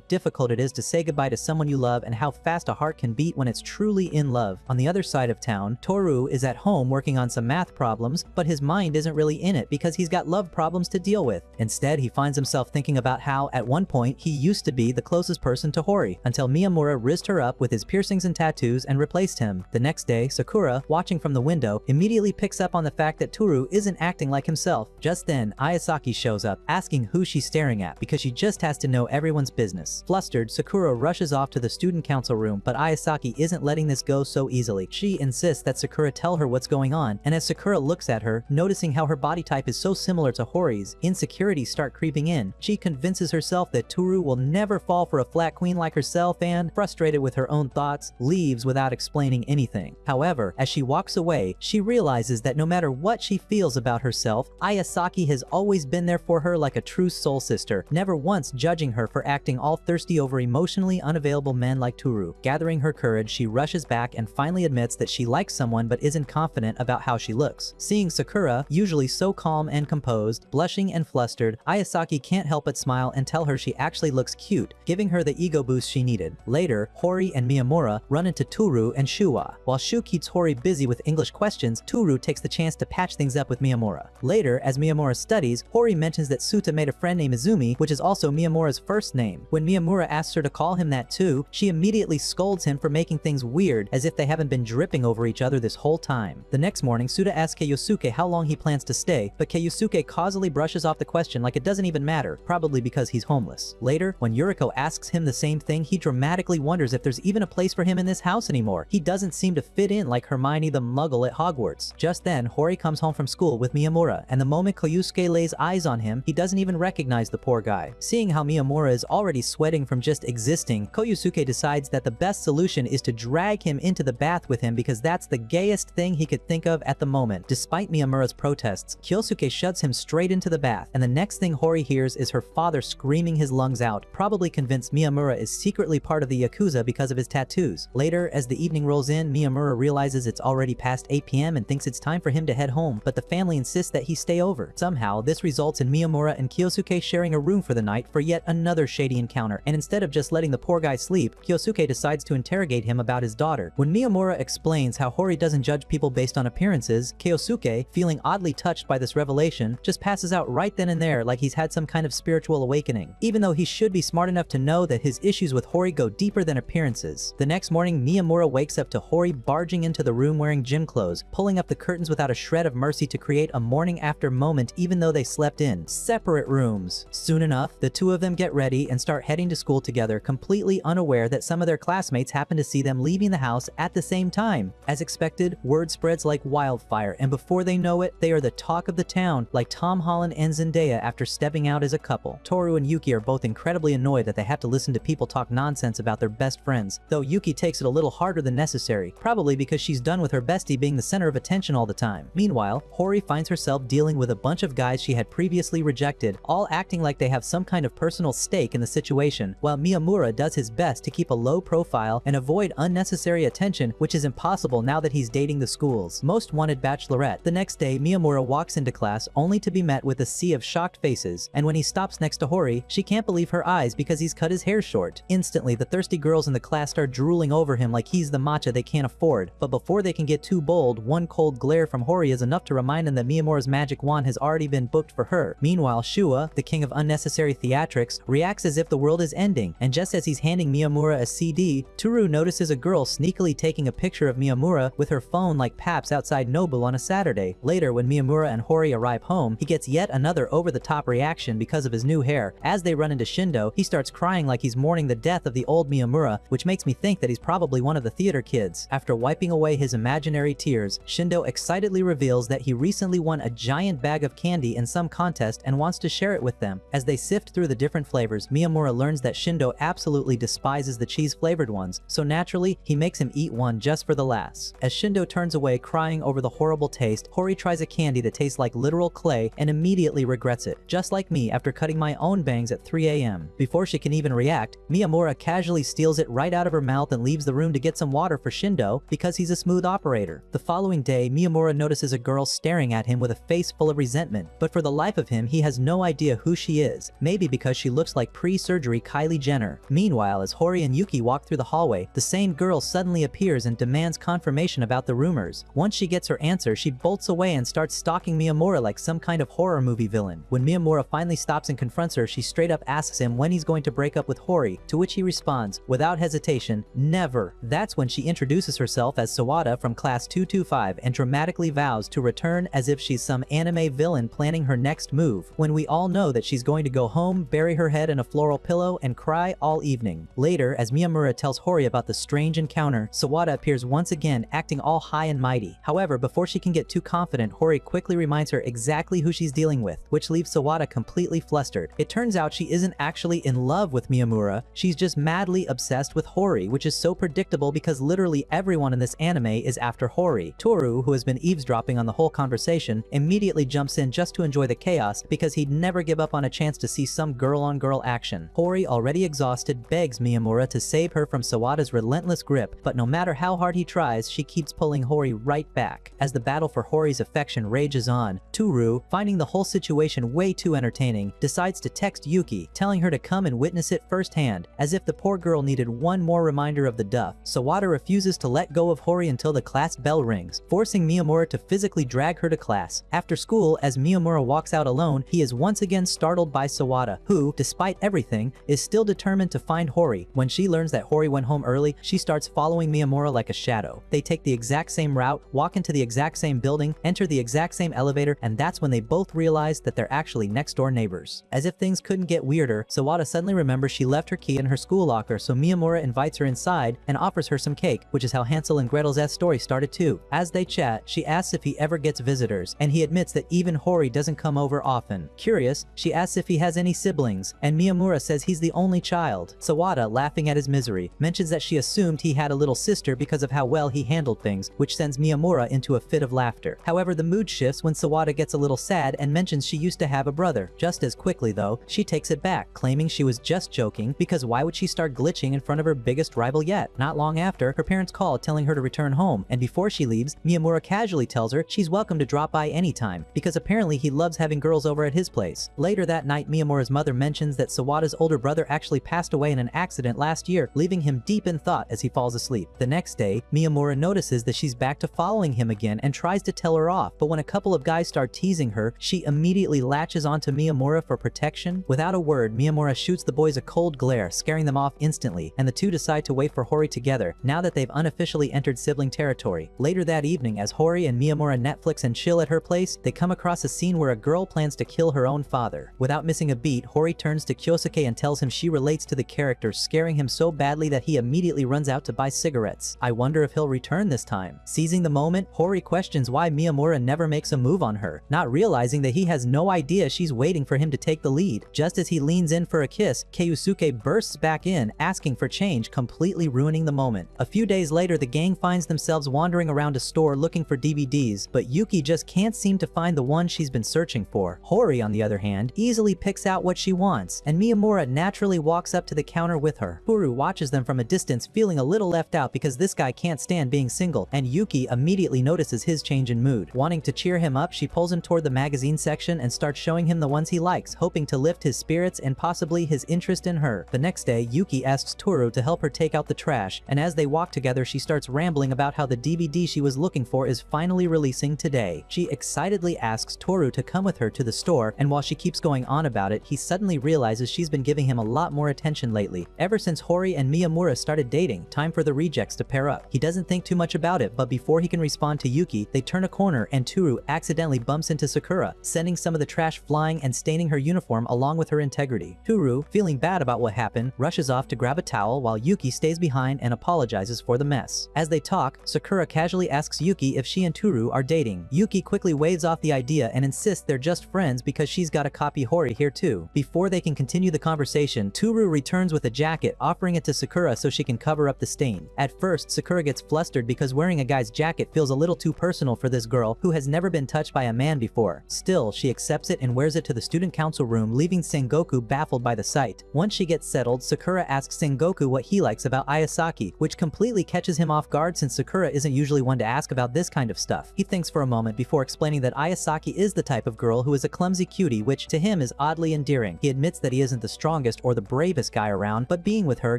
difficult it is to say goodbye to someone you love and how fast a heart can beat when it's truly in love. On the other side of town, Toru is at home working on some math problems, but his mind isn't really in it because he's got love problems to deal with. Instead, he finds himself thinking about how, at one point, he used to be the closest person to Hori, until Miyamura rizzed her up with his piercings and tattoos and replaced him. The next day, Sakura, watching from the window, immediately picks up on the fact that Toru isn't acting like himself. Just then, Ayasaki shows up, asking who she's staring at because she just has to know everyone's business. Flustered, Sakura rushes off to the student council room, but Ayasaki isn't letting this go so easily. She insists that Sakura tell her what's going on, and as Sakura looks at her, noticing how her body type is so similar to Hori's, insecurities start creeping in. She convinces herself that Toru will never fall for a flat queen like herself and, frustrated with her own thoughts, leaves without explaining anything. However, as she walks away, she realizes that no matter what she feels about herself, Ayasaki has always been there for her like a true soul sister, never once judging her for acting all thirsty over emotionally unavailable men like Toru. Gathering her courage, she rushes back and finally admits that she likes someone but isn't confident about how she looks. Seeing Sakura, usually so calm and composed, blushing and flustered, Ayasaki can't help but smile and tell her she actually looks cute, giving her the ego boost she needed. Later, Hori and Miyamura run into Toru and Shuwa. While Shu keeps Hori busy with English questions, Toru takes the chance to patch things up with Miyamura. Later, as Miyamura studies, Hori mentions that Suta made a friend named Izumi, which is also Miyamura's first name. When Miyamura asks her to call him that too, she immediately scolds him for making things weird, as if they haven't been dripping over each other this whole time. The next morning, Suta asks Keisuke how long he plans to stay, but Keisuke causally brushes off the question like it doesn't even matter, probably because he's homeless. Later, when Yuriko asks him the same thing, he dramatically wonders if there's even a place for him in this house anymore. He doesn't seem to fit in like Hermione the Muggle at Hogwarts. Just then, Hori comes home from school with Miyamura, and the moment Keisuke lays eyes on him, he doesn't even recognize the poor guy. Seeing how Miyamura is already sweating from just existing, Koyusuke decides that the best solution is to drag him into the bath with him because that's the gayest thing he could think of at the moment. Despite Miyamura's protests, Kyosuke shoves him straight into the bath, and the next thing Hori hears is her father screaming his lungs out, probably convinced Miyamura is secretly part of the Yakuza because of his tattoos. Later, as the evening rolls in, Miyamura realizes it's already past 8 p.m. and thinks it's time for him to head home, but the family insists that he stay over. Somehow, this results in Miyamura and Kyosuke sharing a room for the night for yet another shady encounter, and instead of just letting the poor guy sleep, Kyosuke decides to interrogate him about his daughter. When Miyamura explains how Hori doesn't judge people based on appearances, Kyosuke, feeling oddly touched by this revelation, just passes out right then and there like he's had some kind of spiritual awakening, even though he should be smart enough to know that his issues with Hori go deeper than appearances. The next morning, Miyamura wakes up to Hori barging into the room wearing gym clothes, pulling up the curtains without a shred of mercy to create a morning after moment even though they slept in separate rooms. Soon enough, the two of them get ready and start heading to school together, completely unaware that some of their classmates happen to see them leaving the house at the same time. As expected, word spreads like wildfire, and before they know it, they are the talk of the town, like Tom Holland and Zendaya after stepping out as a couple. Toru and Yuki are both incredibly annoyed that they have to listen to people talk nonsense about their best friends, though Yuki takes it a little harder than necessary, probably because she's done with her bestie being the center of attention all the time. Meanwhile, Hori finds herself dealing with a bunch of guys she had previously rejected, all acting like they have some kind of personal stake in the situation, while Miyamura does his best to keep a low profile and avoid unnecessary attention, which is impossible now that he's dating the school's most wanted bachelorette. The next day, Miyamura walks into class only to be met with a sea of shocked faces, and when he stops next to Hori, she can't believe her eyes because he's cut his hair short. Instantly, the thirsty girls in the class start drooling over him like he's the matcha they can't afford, but before they can get too bold, one cold glare from Hori is enough to remind them that Miyamura's magic wand has already been booked for her. Meanwhile, Shuwa, the king of unnecessary theatrics, reacts as if the world is ending, and just as he's handing Miyamura a CD, Toru notices a girl sneakily taking a picture of Miyamura with her phone like Paps outside Nobu on a Saturday. Later, when Miyamura and Hori arrive home, he gets yet another over-the-top reaction because of his new hair. As they run into Shindo, he starts crying like he's mourning the death of the old Miyamura, which makes me think that he's probably one of the theater kids. After wiping away his imaginary tears, Shindo excitedly reveals that he recently won a giant bag of candy in some contest and wants to share it with them. As they sift through the different flavors, Miyamura learns that Shindo absolutely despises the cheese-flavored ones, so naturally, he makes him eat one just for the laughs. class. As Shindo turns away crying over the horrible taste, Hori tries a candy that tastes like literal clay and immediately regrets it, just like me after cutting my own bangs at 3 a.m. Before she can even react, Miyamura casually steals it right out of her mouth and leaves the room to get some water for Shindo because he's a smooth operator. The following day, Miyamura notices a girl staring at him with a face full of resentment, but for the life of him, he has no idea who she is, maybe because she looks like pre-surgery Kylie Jenner. Meanwhile, as Hori and Yuki walk through the hallway, the same girl suddenly appears and demands confirmation about the rumors. Once she gets her answer, she bolts away and starts stalking Miyamura like some kind of horror movie villain. When Miyamura finally stops and confronts her, she straight up asks him when he's going to break up with Hori, to which he responds, without hesitation, never. That's when she introduces herself as Sawada from class 225 and dramatically vows to return as if she's some anime villain planning her next move, when we all know that she's going to go home, bury her head in a floral pillow, and cry all evening. Later, as Miyamura tells Hori about the strange encounter, Sawada appears once again, acting all high and mighty. However, before she can get too confident, Hori quickly reminds her exactly who she's dealing with, which leaves Sawada completely flustered. It turns out she isn't actually in love with Miyamura, she's just madly obsessed with Hori, which is so predictable because literally everyone in this anime is after Hori. Toru, who has been eavesdropping on the whole conversation, immediately jumps in just to enjoy the chaos because he'd never give up on a chance to see some girl-on-girl action. Hori, already exhausted, begs Miyamura to save her from Sawada's relentless grip, but no matter how hard he tries, she keeps pulling Hori right back. As the battle for Hori's affection rages on, Toru, finding the whole situation way too entertaining, decides to text Yuki, telling her to come and witness it firsthand, as if the poor girl needed one more reminder of the duff. Sawada refuses to let go of Hori until the class bell rings, forcing Miyamura to physically drag her to class. After school, as Miyamura walks out alone, he is once again startled by Sawada, who, despite everything, is still determined to find Hori. When she learns that Hori went home early, she starts following Miyamura like a shadow. They take the exact same route, walk into the exact same building, enter the exact same elevator, and that's when they both realize that they're actually next-door neighbors. As if things couldn't get weirder, Sawada suddenly remembers she left her key in her school locker, so Miyamura invites her inside and offers her some cake, which is how Hansel and Gretel's story started too. As they chat, she asks if he ever gets visitors, and he admits that even Hori doesn't come over often. Curious, she asks if he has any siblings, and Miyamura says he's the only child. Sawada, laughing at his misery, mentions that she assumed he had a little sister because of how well he handled things, which sends Miyamura into a fit of laughter. However, the mood shifts when Sawada gets a little sad and mentions she used to have a brother. Just as quickly though, she takes it back, claiming she was just joking because why would she start glitching in front of her biggest rival yet? Not long after, her parents call telling her to return home, and before she leaves, Miyamura casually tells her she's welcome to drop by anytime, because apparently he loves having girls over at his place. Later that night, Miyamura's mother mentions that Sawada's older brother actually passed away in an accident last year, leaving him deep in thought as he falls asleep. The next day, Miyamura notices that she's back to following him again and tries to tell her off, but when a couple of guys start teasing her, she immediately latches onto Miyamura for protection. Without a word, Miyamura shoots the boys a cold glare, scaring them off instantly, and the two decide to wait for Hori together, now that they've unofficially entered sibling territory. Later that evening, as Hori and Miyamura Netflix and chill at her place, they come across a scene where a girl plans to kill her own father. Without missing a beat, Hori turns to Kyosuke and tells him she relates to the character, scaring him so badly that he immediately runs out to buy cigarettes. I wonder if he'll return this time. Seizing the moment, Hori questions why Miyamura never makes a move on her, not realizing that he has no idea she's waiting for him to take the lead. Just as he leans in for a kiss, Keisuke bursts back in, asking for change, completely ruining the moment. A few days later, the gang finds themselves wandering around a store looking for DVDs, but Yuki just can't seem to find the one she's been searching for. Hori, on the other hand, easily picks out what she wants, and Miyamura naturally walks up to the counter with her. Furu watches them from a distance, feeling a little left out because this guy can't stand being single, and Yuki immediately notices his change in mood. Wanting to cheer him up, she pulls him toward the magazine section and starts showing him the ones he likes, hoping to lift his spirits and possibly his interest in her. The next day, Yuki asks Toru to help her take out the trash, and as they walk together, she starts rambling about how the DVD she was looking for is finally releasing today. She excitedly asks Toru to come with her to the store, and while she keeps going on about it, he suddenly realizes she's been giving him a lot more attention lately. Ever since Hori and Miyamura started dating, time for the rejects to pair up. He doesn't think too much about it, but before he can respond to Yuki, they turn a corner and Toru accidentally bumps into Sakura, sending some of the trash flying and staining her uniform along with her integrity. Toru, feeling bad about what happened, rushes off to grab a towel while Yuki stays behind and apologizes for the mess. As they talk, Sakura casually asks Yuki if she and Toru are dating. Yuki quickly waves off the idea and insists they're just friends because she's got to copy Hori here too. Before they can continue the conversation, Toru returns with a jacket, offering it to Sakura so she can cover up the stain. At first, Sakura gets flustered flustered because wearing a guy's jacket feels a little too personal for this girl who has never been touched by a man before. Still, she accepts it and wears it to the student council room, leaving Sengoku baffled by the sight. Once she gets settled, Sakura asks Sengoku what he likes about Ayasaki, which completely catches him off guard since Sakura isn't usually one to ask about this kind of stuff. He thinks for a moment before explaining that Ayasaki is the type of girl who is a clumsy cutie, which to him is oddly endearing. He admits that he isn't the strongest or the bravest guy around, but being with her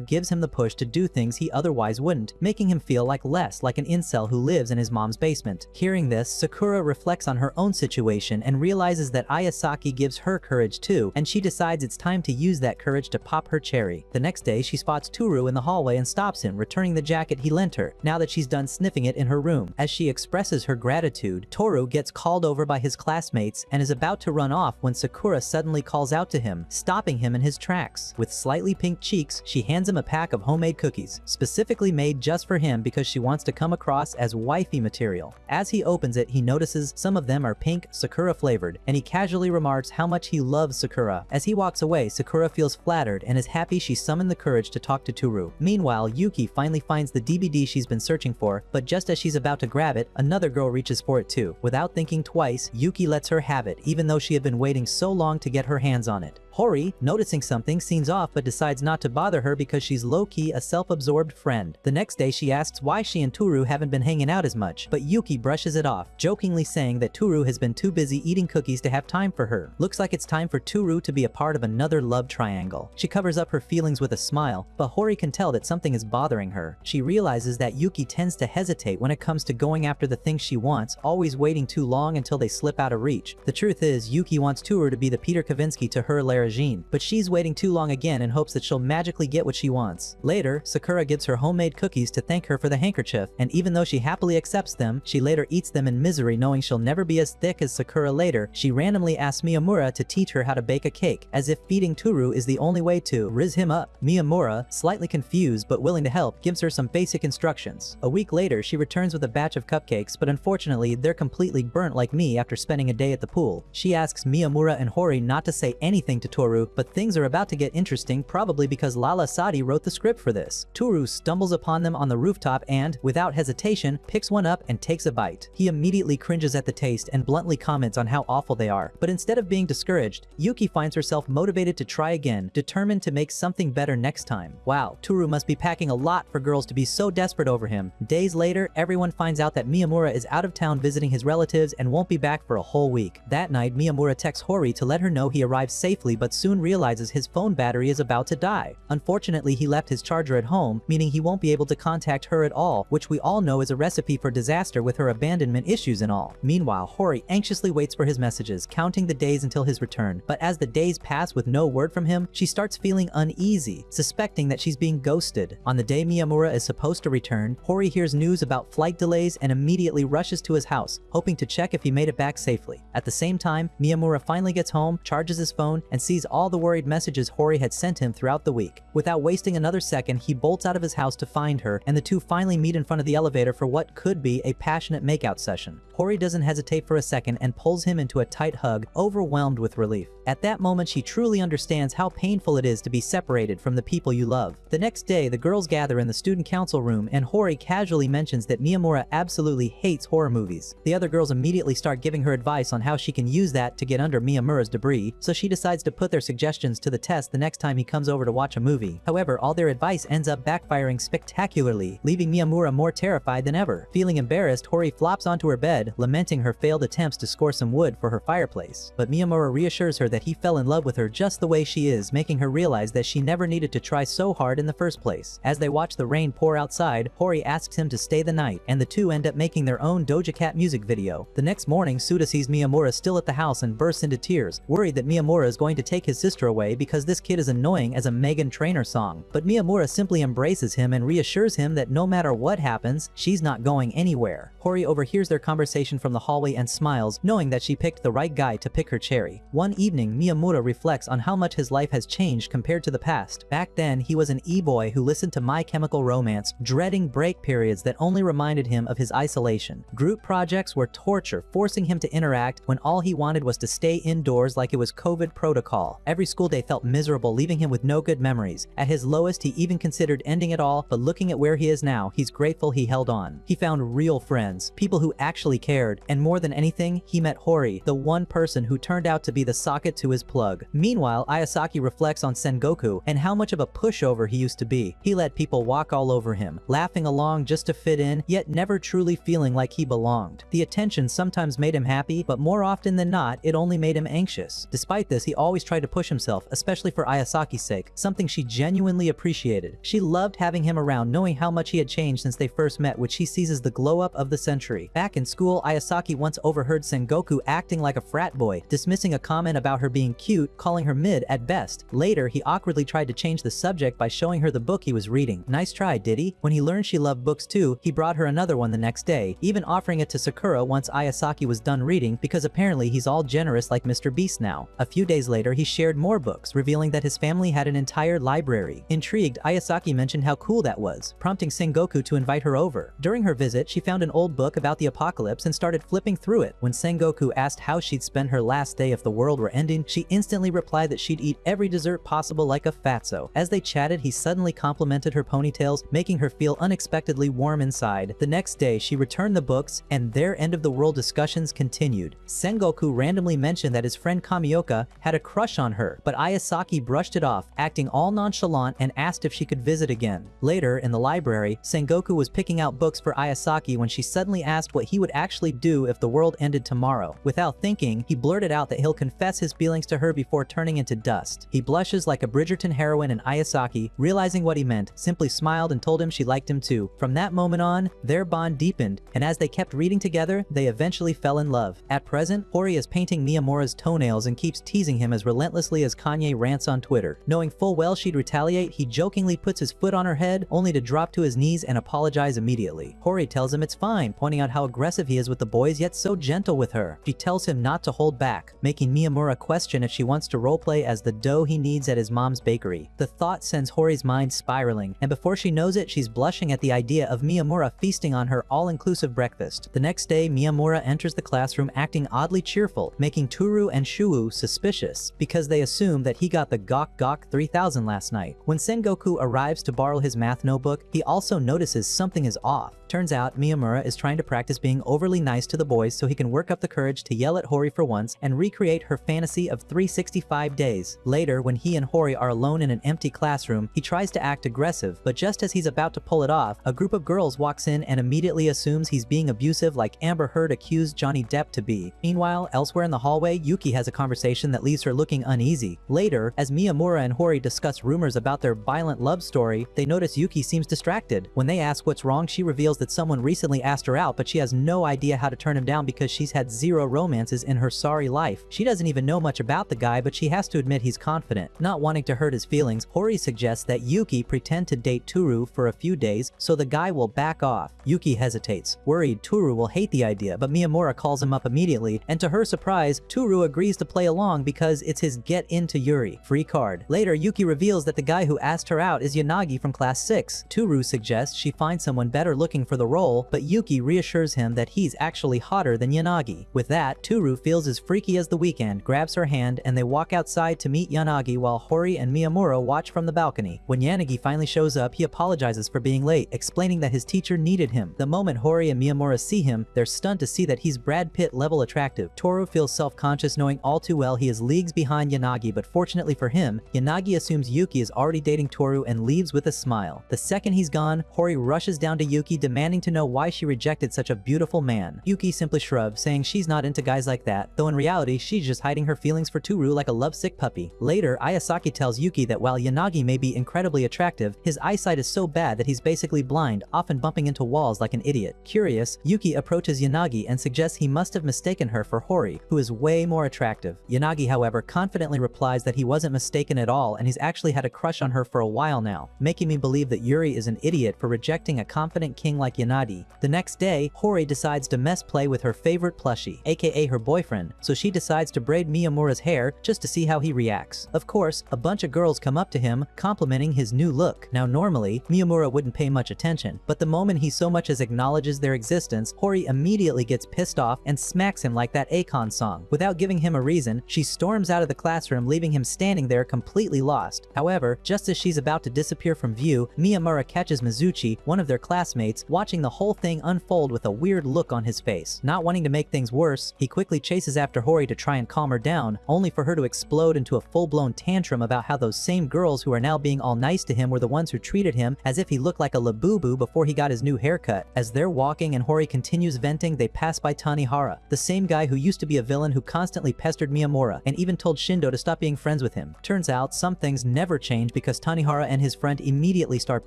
gives him the push to do things he otherwise wouldn't, making him feel less like an incel who lives in his mom's basement. Hearing this, Sakura reflects on her own situation and realizes that Ayasaki gives her courage too, and she decides it's time to use that courage to pop her cherry. The next day, she spots Toru in the hallway and stops him, returning the jacket he lent her, now that she's done sniffing it in her room. As she expresses her gratitude, Toru gets called over by his classmates and is about to run off when Sakura suddenly calls out to him, stopping him in his tracks. With slightly pink cheeks, she hands him a pack of homemade cookies, specifically made just for him because she wants to come across as wifey material. As he opens it, he notices some of them are pink, Sakura flavored, and he casually remarks how much he loves Sakura. As he walks away, Sakura feels flattered and is happy she summoned the courage to talk to Toru. Meanwhile, Yuki finally finds the DVD she's been searching for, but just as she's about to grab it, another girl reaches for it too. Without thinking twice, Yuki lets her have it, even though she had been waiting so long to get her hands on it. Hori, noticing something, seems off but decides not to bother her because she's low-key a self-absorbed friend. The next day she asks why she and Toru haven't been hanging out as much, but Yuki brushes it off, jokingly saying that Toru has been too busy eating cookies to have time for her. Looks like it's time for Toru to be a part of another love triangle. She covers up her feelings with a smile, but Hori can tell that something is bothering her. She realizes that Yuki tends to hesitate when it comes to going after the things she wants, always waiting too long until they slip out of reach. The truth is, Yuki wants Toru to be the Peter Kavinsky to her Lara Jean, but she's waiting too long again in hopes that she'll magically get what she wants. Later, Sakura gives her homemade cookies to thank her for the handkerchief, and even though she happily accepts them, she later eats them in misery knowing she'll never be as thick as Sakura later. She randomly asks Miyamura to teach her how to bake a cake, as if feeding Toru is the only way to rizz him up. Miyamura, slightly confused but willing to help, gives her some basic instructions. A week later, she returns with a batch of cupcakes, but unfortunately, they're completely burnt like me after spending a day at the pool. She asks Miyamura and Hori not to say anything to Toru, but things are about to get interesting, probably because Lala Sadi wrote the script for this. Toru stumbles upon them on the rooftop and, without hesitation, picks one up and takes a bite. He immediately cringes at the taste and bluntly comments on how awful they are. But instead of being discouraged, Yuki finds herself motivated to try again, determined to make something better next time. Wow, Toru must be packing a lot for girls to be so desperate over him. Days later, everyone finds out that Miyamura is out of town visiting his relatives and won't be back for a whole week. That night, Miyamura texts Hori to let her know he arrived safely, but soon realizes his phone battery is about to die. Unfortunately, he left his charger at home, meaning he won't be able to contact her at all, which we all know is a recipe for disaster with her abandonment issues and all. Meanwhile, Hori anxiously waits for his messages, counting the days until his return. But as the days pass with no word from him, she starts feeling uneasy, suspecting that she's being ghosted. On the day Miyamura is supposed to return, Hori hears news about flight delays and immediately rushes to his house, hoping to check if he made it back safely. At the same time, Miyamura finally gets home, charges his phone, and sees all the worried messages Hori had sent him throughout the week. Without wasting another second, he bolts out of his house to find her, and the two finally meet in front of the elevator for what could be a passionate makeout session. Hori doesn't hesitate for a second and pulls him into a tight hug, overwhelmed with relief. At that moment, she truly understands how painful it is to be separated from the people you love. The next day, the girls gather in the student council room, and Hori casually mentions that Miyamura absolutely hates horror movies. The other girls immediately start giving her advice on how she can use that to get under Miyamura's debris, so she decides to put their suggestions to the test the next time he comes over to watch a movie. However, all their advice ends up backfiring spectacularly, leaving Miyamura more terrified than ever. Feeling embarrassed, Hori flops onto her bed, lamenting her failed attempts to score some wood for her fireplace. But Miyamura reassures her that he fell in love with her just the way she is, making her realize that she never needed to try so hard in the first place. As they watch the rain pour outside, Hori asks him to stay the night, and the two end up making their own Doja Cat music video. The next morning, Suda sees Miyamura still at the house and bursts into tears, worried that Miyamura is going to take his sister away because this kid is annoying as a Meghan Trainor song. But Miyamura simply embraces him and reassures him that no matter what happens, she's not going anywhere. Hori overhears their conversation from the hallway and smiles, knowing that she picked the right guy to pick her cherry. One evening, Miyamura reflects on how much his life has changed compared to the past. Back then, he was an e-boy who listened to My Chemical Romance, dreading break periods that only reminded him of his isolation. Group projects were torture, forcing him to interact when all he wanted was to stay indoors like it was COVID protocol. hall. Every school day felt miserable, leaving him with no good memories. At his lowest, he even considered ending it all, but looking at where he is now, he's grateful he held on. He found real friends, people who actually cared, and more than anything, he met Hori, the one person who turned out to be the socket to his plug. Meanwhile, Ayasaki reflects on Sengoku and how much of a pushover he used to be. He let people walk all over him, laughing along just to fit in, yet never truly feeling like he belonged. The attention sometimes made him happy, but more often than not, it only made him anxious. Despite this, he always tried to push himself, especially for Ayasaki's sake, something she genuinely appreciated. She loved having him around, knowing how much he had changed since they first met, which she sees as the glow-up of the century. Back in school, Ayasaki once overheard Sengoku acting like a frat boy, dismissing a comment about her being cute, calling her mid at best. Later, he awkwardly tried to change the subject by showing her the book he was reading. Nice try, did he? When he learned she loved books too, he brought her another one the next day, even offering it to Sakura once Ayasaki was done reading, because apparently he's all generous like Mr. Beast now. A few days later, he shared more books, revealing that his family had an entire library. Intrigued, Ayasaki mentioned how cool that was, prompting Sengoku to invite her over. During her visit, she found an old book about the apocalypse and started flipping through it. When Sengoku asked how she'd spend her last day if the world were ending, she instantly replied that she'd eat every dessert possible like a fatso. As they chatted, he suddenly complimented her ponytails, making her feel unexpectedly warm inside. The next day, she returned the books, and their end-of-the-world discussions continued. Sengoku randomly mentioned that his friend Kamioka had a crush on her, but Ayasaki brushed it off, acting all nonchalant, and asked if she could visit again. Later, in the library, Sengoku was picking out books for Ayasaki when she suddenly asked what he would actually do if the world ended tomorrow. Without thinking, he blurted out that he'll confess his feelings to her before turning into dust. He blushes like a Bridgerton heroine, and Ayasaki, realizing what he meant, simply smiled and told him she liked him too. From that moment on, their bond deepened, and as they kept reading together, they eventually fell in love. At present, Hori is painting Miyamura's toenails and keeps teasing him as relentlessly as Kanye rants on Twitter. Knowing full well she'd retaliate, he jokingly puts his foot on her head, only to drop to his knees and apologize immediately. Hori tells him it's fine, pointing out how aggressive he is with the boys yet so gentle with her. She tells him not to hold back, making Miyamura question if she wants to roleplay as the dough he needs at his mom's bakery. The thought sends Hori's mind spiraling, and before she knows it, she's blushing at the idea of Miyamura feasting on her all-inclusive breakfast. The next day, Miyamura enters the classroom acting oddly cheerful, making Toru and Shuwu suspicious, because they assume that he got the Gok 3000 last night. When Sengoku arrives to borrow his math notebook, he also notices something is off. Turns out, Miyamura is trying to practice being overly nice to the boys so he can work up the courage to yell at Hori for once and recreate her fantasy of 365 days. Later, when he and Hori are alone in an empty classroom, he tries to act aggressive, but just as he's about to pull it off, a group of girls walks in and immediately assumes he's being abusive like Amber Heard accused Johnny Depp to be. Meanwhile, elsewhere in the hallway, Yuki has a conversation that leaves her looking uneasy. Later, as Miyamura and Hori discuss rumors about their violent love story, they notice Yuki seems distracted. When they ask what's wrong, she reveals that someone recently asked her out, but she has no idea how to turn him down because she's had zero romances in her sorry life. She doesn't even know much about the guy, but she has to admit he's confident. Not wanting to hurt his feelings, Hori suggests that Yuki pretend to date Toru for a few days so the guy will back off. Yuki hesitates, worried Toru will hate the idea, but Miyamura calls him up immediately, and to her surprise, Toru agrees to play along because it's his get into Yuri free card. Later, Yuki reveals that the guy who asked her out is Yanagi from class 6. Toru suggests she find someone better looking for the role, but Yuki reassures him that he's actually hotter than Yanagi. With that, Toru feels as freaky as the weekend, grabs her hand, and they walk outside to meet Yanagi while Hori and Miyamura watch from the balcony. When Yanagi finally shows up, he apologizes for being late, explaining that his teacher needed him. The moment Hori and Miyamura see him, they're stunned to see that he's Brad Pitt level attractive. Toru feels self-conscious, knowing all too well he is leagues behind Yanagi, but fortunately for him, Yanagi assumes Yuki is already dating Toru and leaves with a smile. The second he's gone, Hori rushes down to Yuki, demanding to know why she rejected such a beautiful man. Yuki simply shrugs, saying she's not into guys like that, though in reality she's just hiding her feelings for Toru like a lovesick puppy. Later, Ayasaki tells Yuki that while Yanagi may be incredibly attractive, his eyesight is so bad that he's basically blind, often bumping into walls like an idiot. Curious, Yuki approaches Yanagi and suggests he must have mistaken her for Hori, who is way more attractive. Yanagi, however, confidently replies that he wasn't mistaken at all and he's actually had a crush on her for a while now, making me believe that Yuri is an idiot for rejecting a confident king like Yanagi. The next day, Hori decides to mess play with her favorite plushie, aka her boyfriend, so she decides to braid Miyamura's hair just to see how he reacts. Of course, a bunch of girls come up to him, complimenting his new look. Now normally, Miyamura wouldn't pay much attention, but the moment he so much as acknowledges their existence, Hori immediately gets pissed off and smacks him like that Akon song. Without giving him a reason, she storms out of the of the classroom, leaving him standing there completely lost. However, just as she's about to disappear from view, Miyamura catches Mizuchi, one of their classmates, watching the whole thing unfold with a weird look on his face. Not wanting to make things worse, he quickly chases after Hori to try and calm her down, only for her to explode into a full-blown tantrum about how those same girls who are now being all nice to him were the ones who treated him as if he looked like a labubu before he got his new haircut. As they're walking and Hori continues venting, they pass by Tanihara, the same guy who used to be a villain who constantly pestered Miyamura and even told Shindo to stop being friends with him. Turns out some things never change because Tanihara and his friend immediately start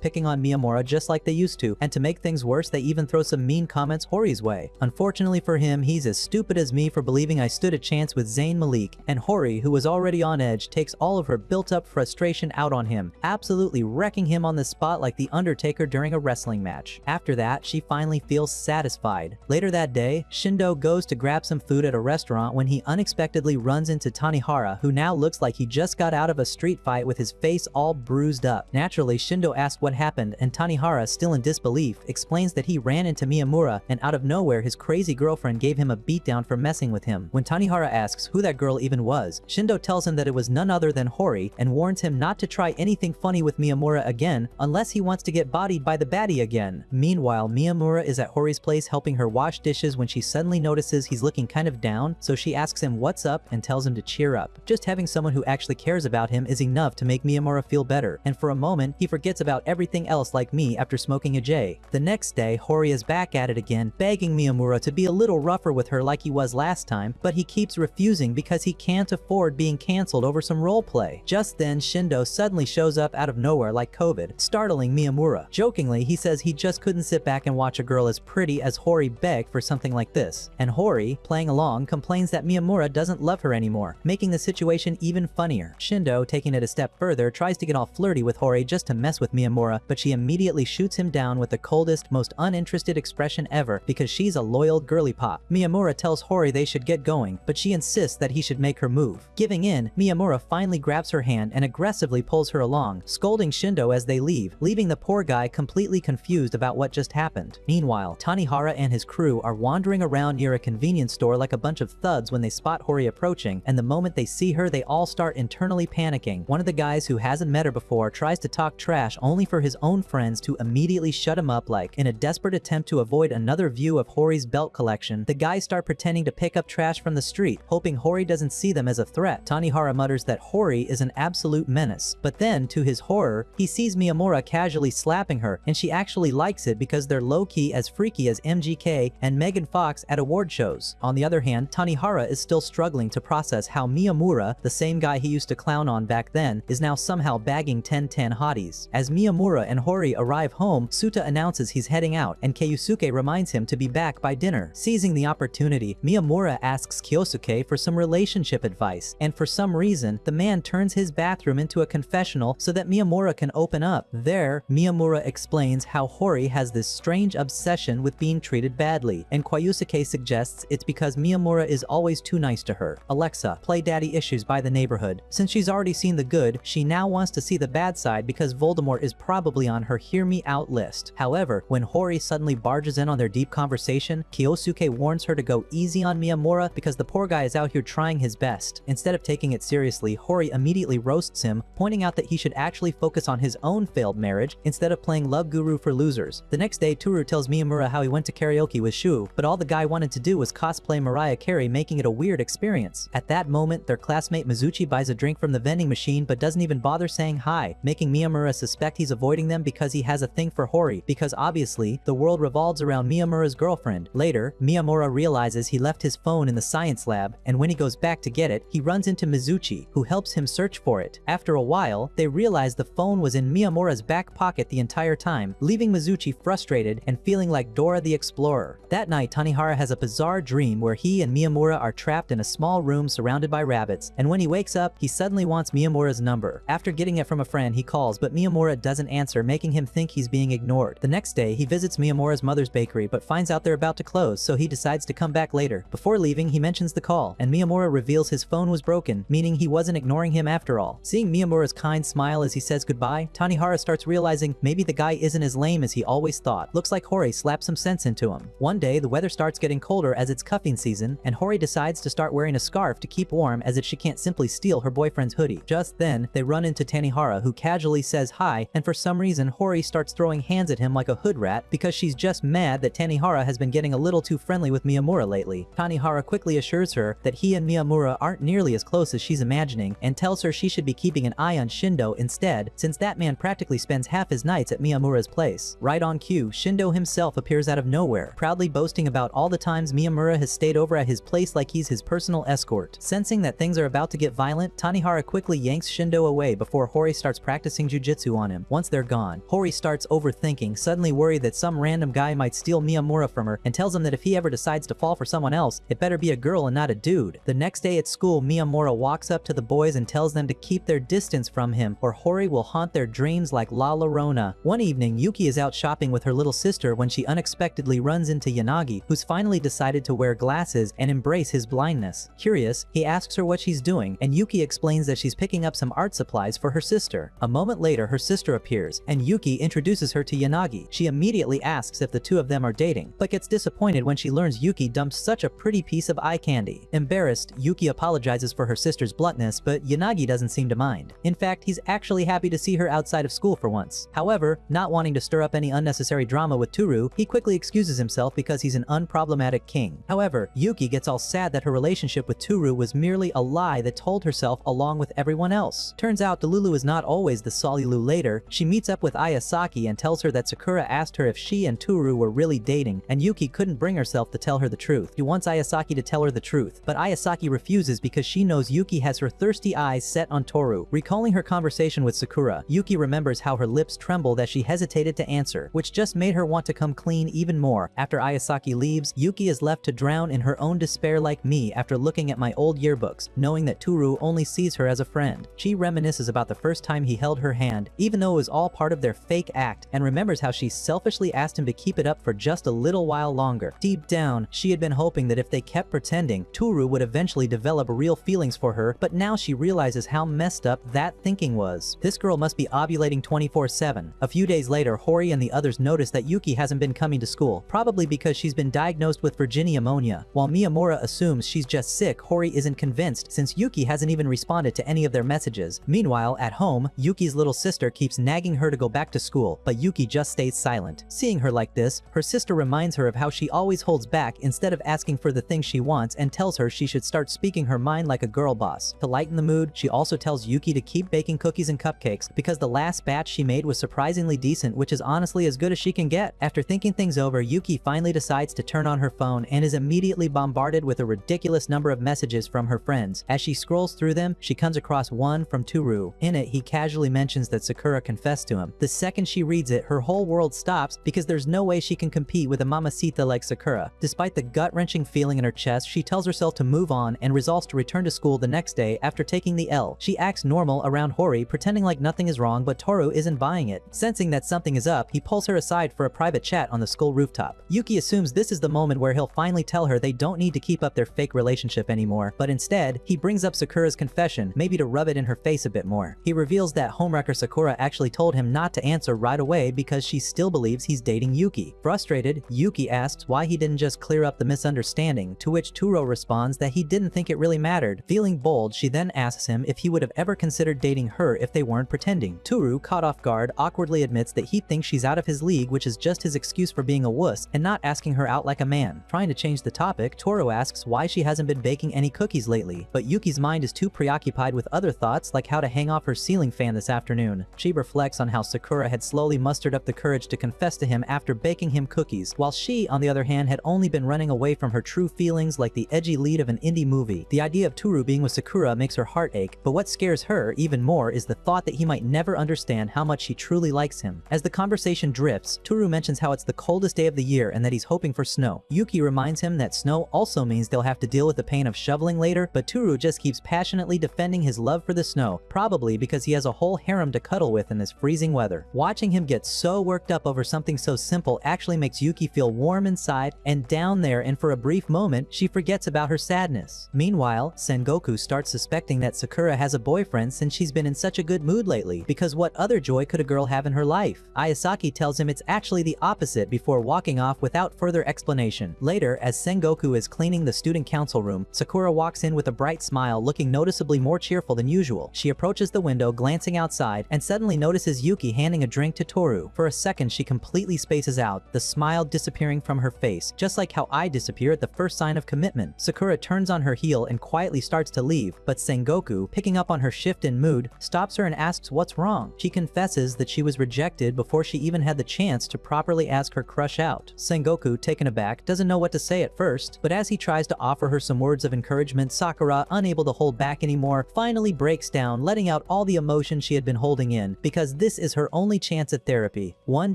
picking on Miyamura just like they used to, and to make things worse they even throw some mean comments Hori's way. Unfortunately for him, he's as stupid as me for believing I stood a chance with Zayn Malik, and Hori, who was already on edge, takes all of her built-up frustration out on him, absolutely wrecking him on the spot like the Undertaker during a wrestling match. After that, she finally feels satisfied. Later that day, Shindo goes to grab some food at a restaurant when he unexpectedly runs into Tanihara, who now looks like he just got out of a street fight with his face all bruised up. Naturally, Shindo asks what happened, and Tanihara, still in disbelief, explains that he ran into Miyamura and out of nowhere his crazy girlfriend gave him a beatdown for messing with him. When Tanihara asks who that girl even was, Shindo tells him that it was none other than Hori and warns him not to try anything funny with Miyamura again unless he wants to get bodied by the baddie again. Meanwhile, Miyamura is at Hori's place helping her wash dishes when she suddenly notices he's looking kind of down, so she asks him what's up and tells him to cheer up. Just having someone who actually cares about him is enough to make Miyamura feel better, and for a moment, he forgets about everything else like me after smoking a J. The next day, Hori is back at it again, begging Miyamura to be a little rougher with her like he was last time, but he keeps refusing because he can't afford being cancelled over some roleplay. Just then, Shindo suddenly shows up out of nowhere like COVID, startling Miyamura. Jokingly, he says he just couldn't sit back and watch a girl as pretty as Hori beg for something like this. And Hori, playing along, complains that Miyamura doesn't love her anymore, making the situation even funnier. Shindo, taking it a step further, tries to get all flirty with Hori just to mess with Miyamura, but she immediately shoots him down with the coldest, most uninterested expression ever because she's a loyal girly pop. Miyamura tells Hori they should get going, but she insists that he should make her move. Giving in, Miyamura finally grabs her hand and aggressively pulls her along, scolding Shindo as they leave, leaving the poor guy completely confused about what just happened. Meanwhile, Tanihara and his crew are wandering around near a convenience store like a bunch of thugs when they spot Hori approaching, and the moment they see her, they all start internally panicking. One of the guys who hasn't met her before tries to talk trash only for his own friends to immediately shut him up like, in a desperate attempt to avoid another view of Hori's belt collection, the guys start pretending to pick up trash from the street, hoping Hori doesn't see them as a threat. Tanihara mutters that Hori is an absolute menace, but then, to his horror, he sees Miyamura casually slapping her, and she actually likes it because they're low-key as freaky as MGK and Megan Fox at award shows. On the other hand, Tanihara is still struggling to process how Miyamura, the same guy he used to clown on back then, is now somehow bagging 1010 hotties. As Miyamura and Hori arrive home, Suta announces he's heading out, and Keisuke reminds him to be back by dinner. Seizing the opportunity, Miyamura asks Kyosuke for some relationship advice, and for some reason, the man turns his bathroom into a confessional so that Miyamura can open up. There, Miyamura explains how Hori has this strange obsession with being treated badly, and Kyosuke suggests it's because Miyamura is always too nice to her. Alexa, play Daddy Issues by The Neighborhood. Since she's already seen the good, she now wants to see the bad side because Voldemort is probably on her hear me out list. However, when Hori suddenly barges in on their deep conversation, Kyosuke warns her to go easy on Miyamura because the poor guy is out here trying his best. Instead of taking it seriously, Hori immediately roasts him, pointing out that he should actually focus on his own failed marriage instead of playing love guru for losers. The next day, Toru tells Miyamura how he went to karaoke with Shu, but all the guy wanted to do was cosplay Mariah Carey, making it a weird experience. At that moment, their classmate Mizuchi buys a drink from the vending machine but doesn't even bother saying hi, making Miyamura suspect he's avoiding them because he has a thing for Hori, because obviously, the world revolves around Miyamura's girlfriend. Later, Miyamura realizes he left his phone in the science lab, and when he goes back to get it, he runs into Mizuchi, who helps him search for it. After a while, they realize the phone was in Miyamura's back pocket the entire time, leaving Mizuchi frustrated and feeling like Dora the Explorer. That night, Tanihara has a bizarre dream where he and Miyamura are trapped in a small room surrounded by rabbits, and when he wakes up, he suddenly wants Miyamura's number. After getting it from a friend, he calls, but Miyamura doesn't answer, making him think he's being ignored. The next day, he visits Miyamura's mother's bakery, but finds out they're about to close, so he decides to come back later. Before leaving, he mentions the call, and Miyamura reveals his phone was broken, meaning he wasn't ignoring him after all. Seeing Miyamura's kind smile as he says goodbye, Tanihara starts realizing maybe the guy isn't as lame as he always thought. Looks like Hori slapped some sense into him. One day, the weather starts getting colder as it's cuffing season, and Hori decides to start wearing a scarf to keep warm as as if she can't simply steal her boyfriend's hoodie. Just then, they run into Tanihara, who casually says hi, and for some reason Hori starts throwing hands at him like a hood rat because she's just mad that Tanihara has been getting a little too friendly with Miyamura lately. Tanihara quickly assures her that he and Miyamura aren't nearly as close as she's imagining and tells her she should be keeping an eye on Shindo instead, since that man practically spends half his nights at Miyamura's place. Right on cue, Shindo himself appears out of nowhere, proudly boasting about all the times Miyamura has stayed over at his place like he's his personal escort. Sensing that things are about to get violent, Tanihara quickly yanks Shindo away before Hori starts practicing jujitsu on him. Once they're gone, Hori starts overthinking, suddenly worried that some random guy might steal Miyamura from her, and tells him that if he ever decides to fall for someone else, it better be a girl and not a dude. The next day at school, Miyamura walks up to the boys and tells them to keep their distance from him, or Hori will haunt their dreams like La Llorona. One evening, Yuki is out shopping with her little sister when she unexpectedly runs into Yanagi, who's finally decided to wear glasses and embrace his blindness. Curious, he asks her what she's doing, and Yuki explains that she's picking up some art supplies for her sister. A moment later, her sister appears, and Yuki introduces her to Yanagi. She immediately asks if the two of them are dating, but gets disappointed when she learns Yuki dumped such a pretty piece of eye candy. Embarrassed, Yuki apologizes for her sister's bluntness, but Yanagi doesn't seem to mind. In fact, he's actually happy to see her outside of school for once. However, not wanting to stir up any unnecessary drama with Toru, he quickly excuses himself because he's an unproblematic king. However, Yuki gets all sad that her relationship with Toru was merely a lie that told herself along with everyone else. Turns out Delulu is not always the Solulu. Later, she meets up with Ayasaki and tells her that Sakura asked her if she and Toru were really dating, and Yuki couldn't bring herself to tell her the truth. She wants Ayasaki to tell her the truth, but Ayasaki refuses because she knows Yuki has her thirsty eyes set on Toru. Recalling her conversation with Sakura, Yuki remembers how her lips trembled as she hesitated to answer, which just made her want to come clean even more. After Ayasaki leaves, Yuki is left to drown in her own despair like me after looking at my old yearbooks, knowing that Toru only sees her as a friend. She reminisces about the first time he held her hand, even though it was all part of their fake act, and remembers how she selfishly asked him to keep it up for just a little while longer. Deep down, she had been hoping that if they kept pretending, Toru would eventually develop real feelings for her, but now she realizes how messed up that thinking was. This girl must be ovulating 24/7. A few days later, Hori and the others notice that Yuki hasn't been coming to school, probably because she's been diagnosed with Virginia pneumonia. While Miyamura assumes she's just sick, Hori isn't convinced since Yuki hasn't even responded to any of their messages. Meanwhile, at home, Yuki's little sister keeps nagging her to go back to school, but Yuki just stays silent. Seeing her like this, her sister reminds her of how she always holds back instead of asking for the things she wants and tells her she should start speaking her mind like a girl boss. To lighten the mood, she also tells Yuki to keep baking cookies and cupcakes because the last batch she made was surprisingly decent, which is honestly as good as she can get. After thinking things over, Yuki finally decides to turn on her phone and is immediately bombarded with a ridiculous number of messages from her friends. As she scrolls through them, she comes across one from Toru. In it, he casually mentions that Sakura confessed to him. The second she reads it, her whole world stops because there's no way she can compete with a mamacita like Sakura. Despite the gut-wrenching feeling in her chest, she tells herself to move on and resolves to return to school the next day after taking the L. She acts normal around Hori, pretending like nothing is wrong, but Toru isn't buying it. Sensing that something is up, he pulls her aside for a private chat on the school rooftop. Yuki assumes this is the moment where he'll finally tell her they don't need to keep up their fake relationship anymore, but instead, he brings up Sakura's confession, maybe to rub it in her face a bit more. He reveals that homewrecker Sakura actually told him not to answer right away because she still believes he's dating Yuki. Frustrated, Yuki asks why he didn't just clear up the misunderstanding, to which Turo responds that he didn't think it really mattered. Feeling bold, she then asks him if he would have ever considered dating her if they weren't pretending. Turu, caught off guard, awkwardly admits that he thinks she's out of his league, which is just his excuse for being a wuss and not asking her out like a man. Trying to change the topic, Toro asks why she hasn't been baking any cookies lately, but Yuki's mind is too preoccupied with other thoughts like how to hang off her ceiling fan this afternoon. She reflects on how Sakura had slowly mustered up the courage to confess to him after baking him cookies, while she, on the other hand, had only been running away from her true feelings like the edgy lead of an indie movie. The idea of Turu being with Sakura makes her heart ache, but what scares her even more is the thought that he might never understand how much she truly likes him. As the conversation drifts, Turu mentions how it's the coldest day of the year and that he's hoping for snow. Yuki reminds him that snow also means they'll have to deal with the pain of shoveling later, but Turu just keeps passionately defending his love for the snow, probably because he has a whole harem to cuddle with in this freezing weather. Watching him get so worked up over something so simple actually makes Yuki feel warm inside and down there, and for a brief moment, she forgets about her sadness. Meanwhile, Sengoku starts suspecting that Sakura has a boyfriend since she's been in such a good mood lately, because what other joy could a girl have in her life? Ayasaki tells him it's actually the opposite before walking off without further explanation. Later, as Sengoku is cleaning the student council room, Sakura walks in with a a bright smile, looking noticeably more cheerful than usual. She approaches the window, glancing outside, and suddenly notices Yuki handing a drink to Toru. For a second, she completely spaces out, the smile disappearing from her face, just like how I disappear at the first sign of commitment. Sakura turns on her heel and quietly starts to leave, but Sengoku, picking up on her shift in mood, stops her and asks what's wrong. She confesses that she was rejected before she even had the chance to properly ask her crush out. Sengoku, taken aback, doesn't know what to say at first, but as he tries to offer her some words of encouragement, Sakura, unable to hold back anymore, finally breaks down, letting out all the emotion she had been holding in, because this is her only chance at therapy. One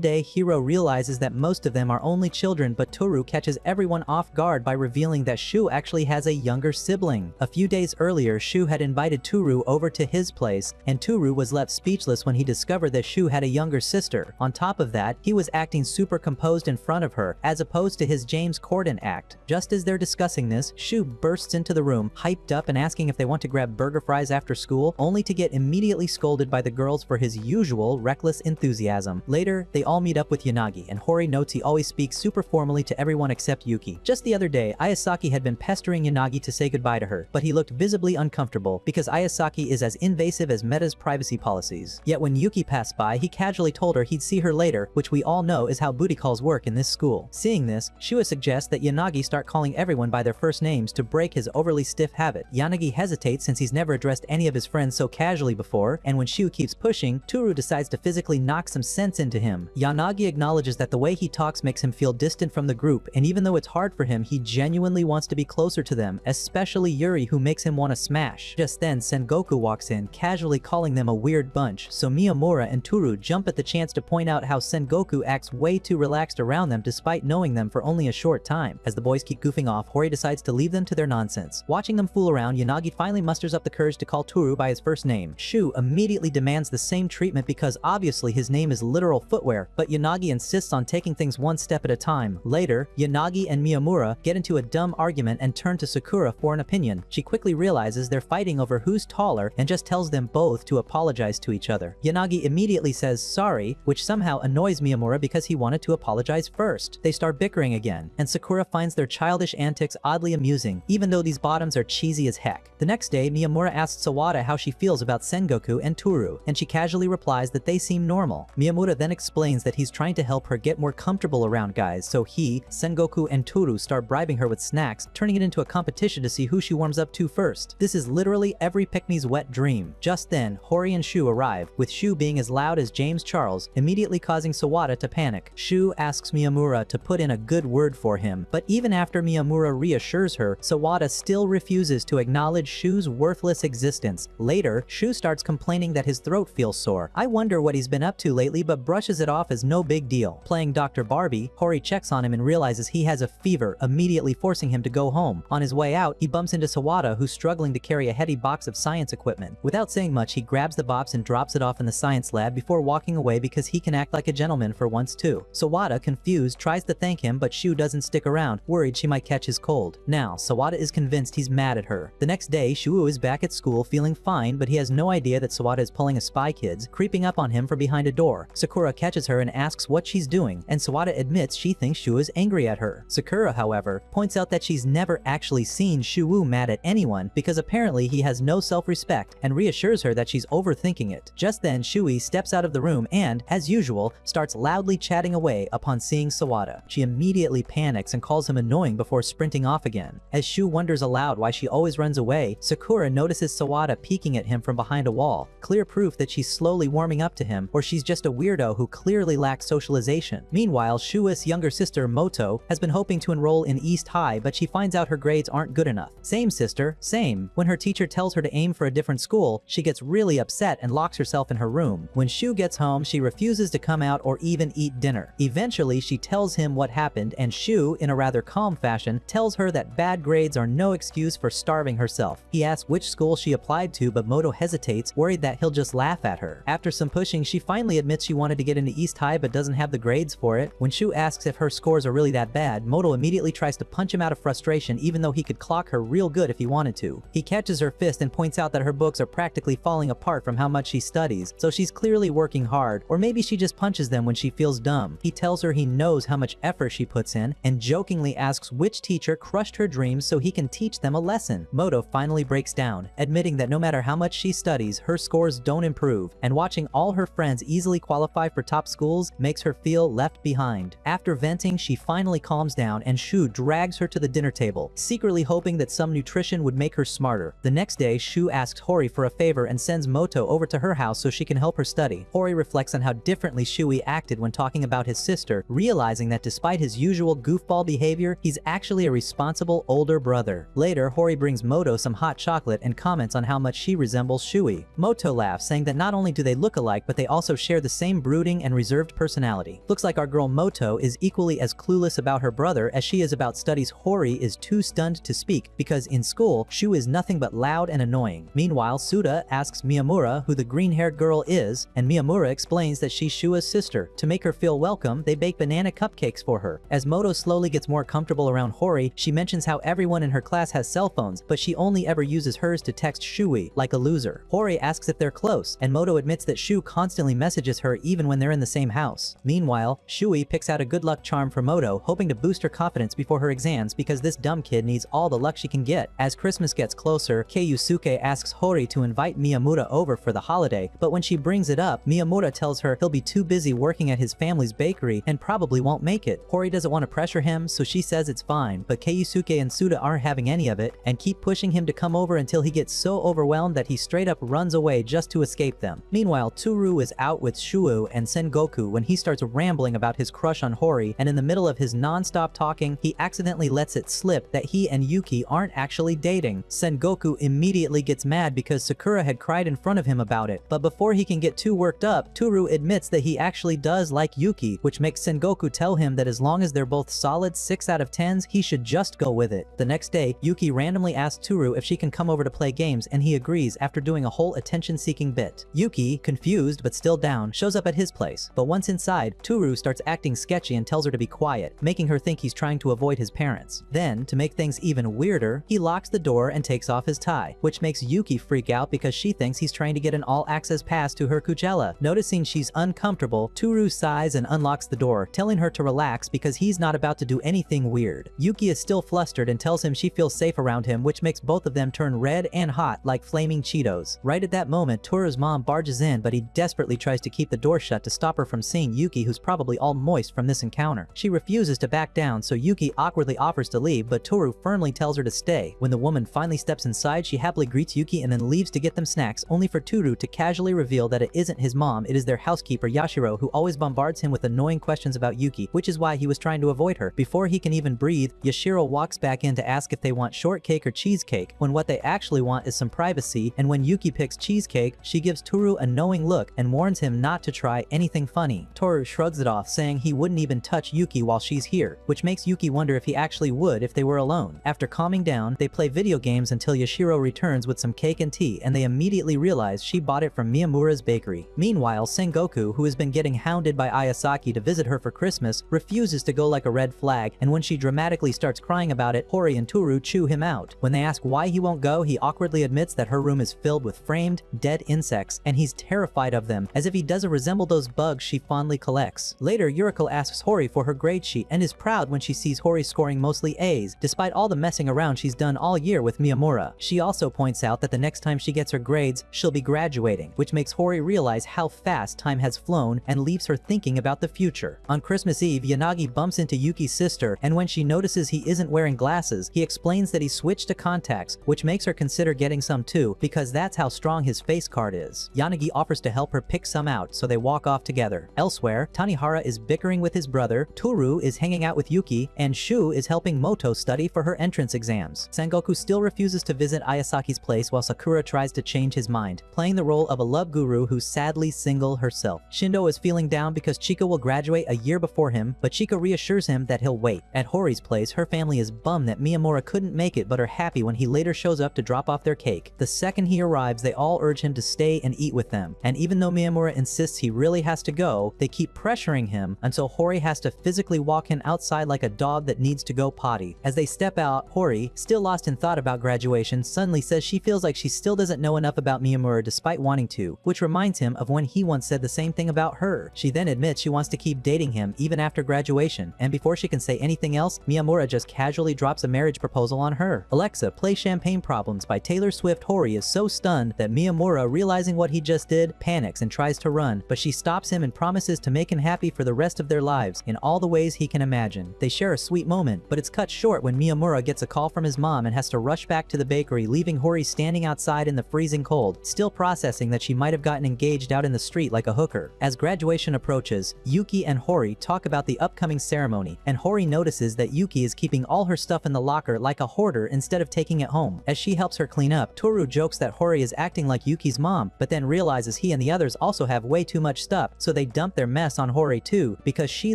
day, Hiro realizes that most of them are only children, but Toru catches everyone off guard by revealing that Shu actually has a younger sibling. A few days earlier, Shu had invited Toru over to his place, and Toru was left speechless when he discovered that Shu had a younger sister. On top of that, he was acting super composed in front of her, as opposed to his James Corden act. Just as they're discussing this, Shu bursts into the room, hyped up and asking if they want to grab burger fries after school, only to get immediately scolded by the girls for his usual reckless enthusiasm. Later, they all meet up with Yanagi, and Hori notes he always speaks super formally to everyone except Yuki. Just the other day, Ayasaki had been pestering Yanagi to say goodbye to her, but he looked visibly uncomfortable because Ayasaki is as invasive as Meta's privacy policies. Yet when Yuki passed by, he casually told her he'd see her later, which we all know is how booty calls work in this school. Seeing this, Shua suggests that Yanagi start calling everyone by their first names to break his overly stiff habit. Yanagi hesitates since he's never addressed any of his friends so casually before, and when Shu keeps pushing, Toru decides to physically knock some sense into him. Yanagi acknowledges that the way he talks makes him feel distant from the group, and even though it's hard for him, he genuinely wants to be closer to them, especially Yuri, who makes him want to smash. Just then, Sengoku walks in, casually calling them a weird bunch, so Miyamura and Toru jump at the chance to point out how Sengoku acts way too relaxed around them despite knowing them for only a short time. As the boys keep goofing off, Hori decides to leave them to their nonsense. Watching them fool around, Yanagi finally musters up the courage to call Toru by his first name. Shu immediately demands the same treatment because obviously his name is literal footwear, but Yanagi insists on taking things one step at a time. Later, Yanagi and Miyamura get into a dumb argument and turn to Sakura for an opinion. She quickly realizes they're fighting over who's taller and just tells them both to apologize to each other. Yanagi immediately says sorry, which somehow annoys Miyamura because he wanted to apologize first. They start bickering again, and Sakura finds their childish antics oddly amusing, even though these bottoms are cheesy as heck. The next day, Miyamura asks Sawada how she feels about Sengoku and Toru, and she casually replies that they seem normal. Miyamura then explains that he's trying to help her get more comfortable around guys, so he, Sengoku, and Toru start bribing her with snacks, turning it into a competition to see who she warms up to first. This is literally every pick-me's wet dream. Just then, Hori and Shu arrive, with Shu being as loud as James Charles, immediately causing Sawada to panic. Shu asks Miyamura to put in a good word for him, but even after Miyamura reassures her, Sawada still refuses to acknowledge Shu's worthless existence. Later, Shu starts complaining that his throat feels sore. I wonder what he's been up to lately, but brushes it off as no big deal. Playing Dr. Barbie, Hori checks on him and realizes he has a fever, immediately forcing him to go home. On his way out, he bumps into Sawada, who's struggling to carry a heavy box of science equipment. Without saying much, he grabs the box and drops it off in the science lab before walking away because he can act like a gentleman for once too. Sawada, confused, tries to thank him, but Shu doesn't stick around, worried she might catch his cold. Now, Sawada is convinced he's mad at her. The next day, Shu is back at school feeling fine, but he has no idea that Sawada is pulling a Spy Kids, creeping up on him from behind a door. Sakura catches her and asks what she's doing, and Sawada admits she thinks Shu is angry at her. Sakura, however, points out that she's never actually seen Shu mad at anyone because apparently he has no self-respect, and reassures her that she's overthinking it. Just then, Shui steps out of the room and, as usual, starts loudly chatting away upon seeing Sawada. She immediately panics and calls him annoying before sprinting off again. As Shu wonders aloud why she always runs away, Sakura notices Sawada peeking at him from behind a wall, clear proof that she's slowly warming up to him, or she's just a weirdo who clearly lacks socialization. Meanwhile, Shu's younger sister, Moto, has been hoping to enroll in East High, but she finds out her grades aren't good enough. Same sister, same. When her teacher tells her to aim for a different school, she gets really upset and locks herself in her room. When Shu gets home, she refuses to come out or even eat dinner. Eventually, she tells him what happened, and Shu, in a rather calm fashion, tells her that bad grades are no excuse for starving herself. He asks which school she applied to, but Moto hesitates, worried that he'll just laugh at her. After some pushing, she finally admits she wanted to get into East High but doesn't have the grades for it. When Shu asks if her scores are really that bad, Moto immediately tries to punch him out of frustration, even though he could clock her real good if he wanted to. He catches her fist and points out that her books are practically falling apart from how much she studies, so she's clearly working hard, or maybe she just punches them when she feels dumb. He tells her he knows how much effort she puts in, and jokingly asks which teacher crushed her dreams so he can teach them a lesson. lesson. Moto finally breaks down, admitting that no matter how much she studies, her scores don't improve, and watching all her friends easily qualify for top schools makes her feel left behind. After venting, she finally calms down and Shu drags her to the dinner table, secretly hoping that some nutrition would make her smarter. The next day, Shu asks Hori for a favor and sends Moto over to her house so she can help her study. Hori reflects on how differently Shui acted when talking about his sister, realizing that despite his usual goofball behavior, he's actually a responsible older brother. Later, Hori brings Moto some hot chocolate and comments on how much she resembles Shui. Moto laughs, saying that not only do they look alike, but they also share the same brooding and reserved personality. Looks like our girl Moto is equally as clueless about her brother as she is about studies. Hori is too stunned to speak because in school, Shu is nothing but loud and annoying. Meanwhile, Suda asks Miyamura who the green-haired girl is, and Miyamura explains that she's Shua's sister. To make her feel welcome, they bake banana cupcakes for her. As Moto slowly gets more comfortable around Hori, she mentions how everyone in her class has cell phones, but she only ever uses hers to text Shui, like a loser. Hori asks if they're close, and Moto admits that Shu constantly messages her even when they're in the same house. Meanwhile, Shui picks out a good luck charm for Moto, hoping to boost her confidence before her exams because this dumb kid needs all the luck she can get. As Christmas gets closer, Keisuke asks Hori to invite Miyamura over for the holiday, but when she brings it up, Miyamura tells her he'll be too busy working at his family's bakery and probably won't make it. Hori doesn't want to pressure him, so she says it's fine, but Keisuke and Suda aren't having any of it and keep pushing him to come over until he gets so overwhelmed that he straight up runs away just to escape them. Meanwhile, Toru is out with Shuo and Sengoku when he starts rambling about his crush on Hori, and in the middle of his non-stop talking, he accidentally lets it slip that he and Yuki aren't actually dating. Sengoku immediately gets mad because Sakura had cried in front of him about it, but before he can get too worked up, Toru admits that he actually does like Yuki, which makes Sengoku tell him that as long as they're both solid 6 out of 10s, he should just go with it. The next day, Yuki randomly asks Toru if she can come over to play games, and he agrees after doing a whole attention-seeking bit. Yuki, confused but still down, shows up at his place, but once inside, Toru starts acting sketchy and tells her to be quiet, making her think he's trying to avoid his parents. Then, to make things even weirder, he locks the door and takes off his tie, which makes Yuki freak out because she thinks he's trying to get an all-access pass to her Coachella. Noticing she's uncomfortable, Toru sighs and unlocks the door, telling her to relax because he's not about to do anything weird. Yuki is still flustered and tells him she feels safe around him, which makes both of them turn red and hot like flaming Cheetos. Right at that moment, Toru's mom barges in, but he desperately tries to keep the door shut to stop her from seeing Yuki, who's probably all moist from this encounter. She refuses to back down, so Yuki awkwardly offers to leave, but Toru firmly tells her to stay. When the woman finally steps inside, she happily greets Yuki and then leaves to get them snacks, only for Toru to casually reveal that it isn't his mom, it is their housekeeper Yashiro, who always bombards him with annoying questions about Yuki, which is why he was trying to avoid her. Before he can even breathe, Yashiro walks back in to ask if they want shortcake or cheesecake, when what they actually want is some privacy, and when Yuki picks cheesecake, she gives Toru a knowing look and warns him not to try anything funny. Toru shrugs it off, saying he wouldn't even touch Yuki while she's here, which makes Yuki wonder if he actually would if they were alone. After calming down, they play video games until Yashiro returns with some cake and tea, and they immediately realize she bought it from Miyamura's bakery. Meanwhile, Sengoku, who has been getting hounded by Ayasaki to visit her for Christmas, refuses to go like a red flag, and when she dramatically starts crying about it, Hori and Toru chew him out. When they ask why he won't go, he awkwardly admits that her room is filled with framed, dead insects, and he's terrified of them, as if he doesn't resemble those bugs she fondly collects. Later, Yuriko asks Hori for her grade sheet and is proud when she sees Hori scoring mostly A's, despite all the messing around she's done all year with Miyamura. She also points out that the next time she gets her grades, she'll be graduating, which makes Hori realize how fast time has flown and leaves her thinking about the future. On Christmas Eve, Yanagi bumps into Yuki's sister, and when she notices he isn't wearing glasses, he explains that he switched to contacts, which makes her consider getting some too, because that's how strong his face card is. Yanagi offers to help her pick some out, so they walk off together. Elsewhere, Tanihara is bickering with his brother, Toru is hanging out with Yuki, and Shu is helping Moto study for her entrance exams. Sengoku still refuses to visit Ayasaki's place while Sakura tries to change his mind, playing the role of a love guru who's sadly single herself. Shindo is feeling down because Chika will graduate a year before him, but Chika reassures him that he'll wait. At Hori's place, her family is bummed that Miyamura couldn't make it but are happy when he later shows up to drop off their cake. The second he arrives, they all urge him to stay and eat with them, and even though Miyamura insists he really has to go, they keep pressuring him until Hori has to physically walk him outside like a dog that needs to go potty. As they step out, Hori, still lost in thought about graduation, suddenly says she feels like she still doesn't know enough about Miyamura despite wanting to, which reminds him of when he once said the same thing about her. She then admits she wants to keep dating him even after graduation, and before she can say anything else, Miyamura just casually drops a marriage proposal on her. Alexa, play Champagne Problems by Taylor Swift. Hori is so stunned that Miyamura, realizing what he just did, panics and tries to run, but she stops him and promises to make him happy for the rest of their lives in all the ways he can imagine. They share a sweet moment, but it's cut short when Miyamura gets a call from his mom and has to rush back to the bakery, leaving Hori standing outside in the freezing cold, still processing that she might have gotten engaged out in the street like a hooker. As graduation approaches, Yuki and Hori talk about the upcoming ceremony, and Hori notices that Yuki is keeping all her stuff in the locker like a hoarder instead of taking it home. As she helps her clean up, Toru jokes that Hori is acting like Yuki's mom, but then realizes he and the others also have way too much stuff, so they dump their mess on Hori too, because she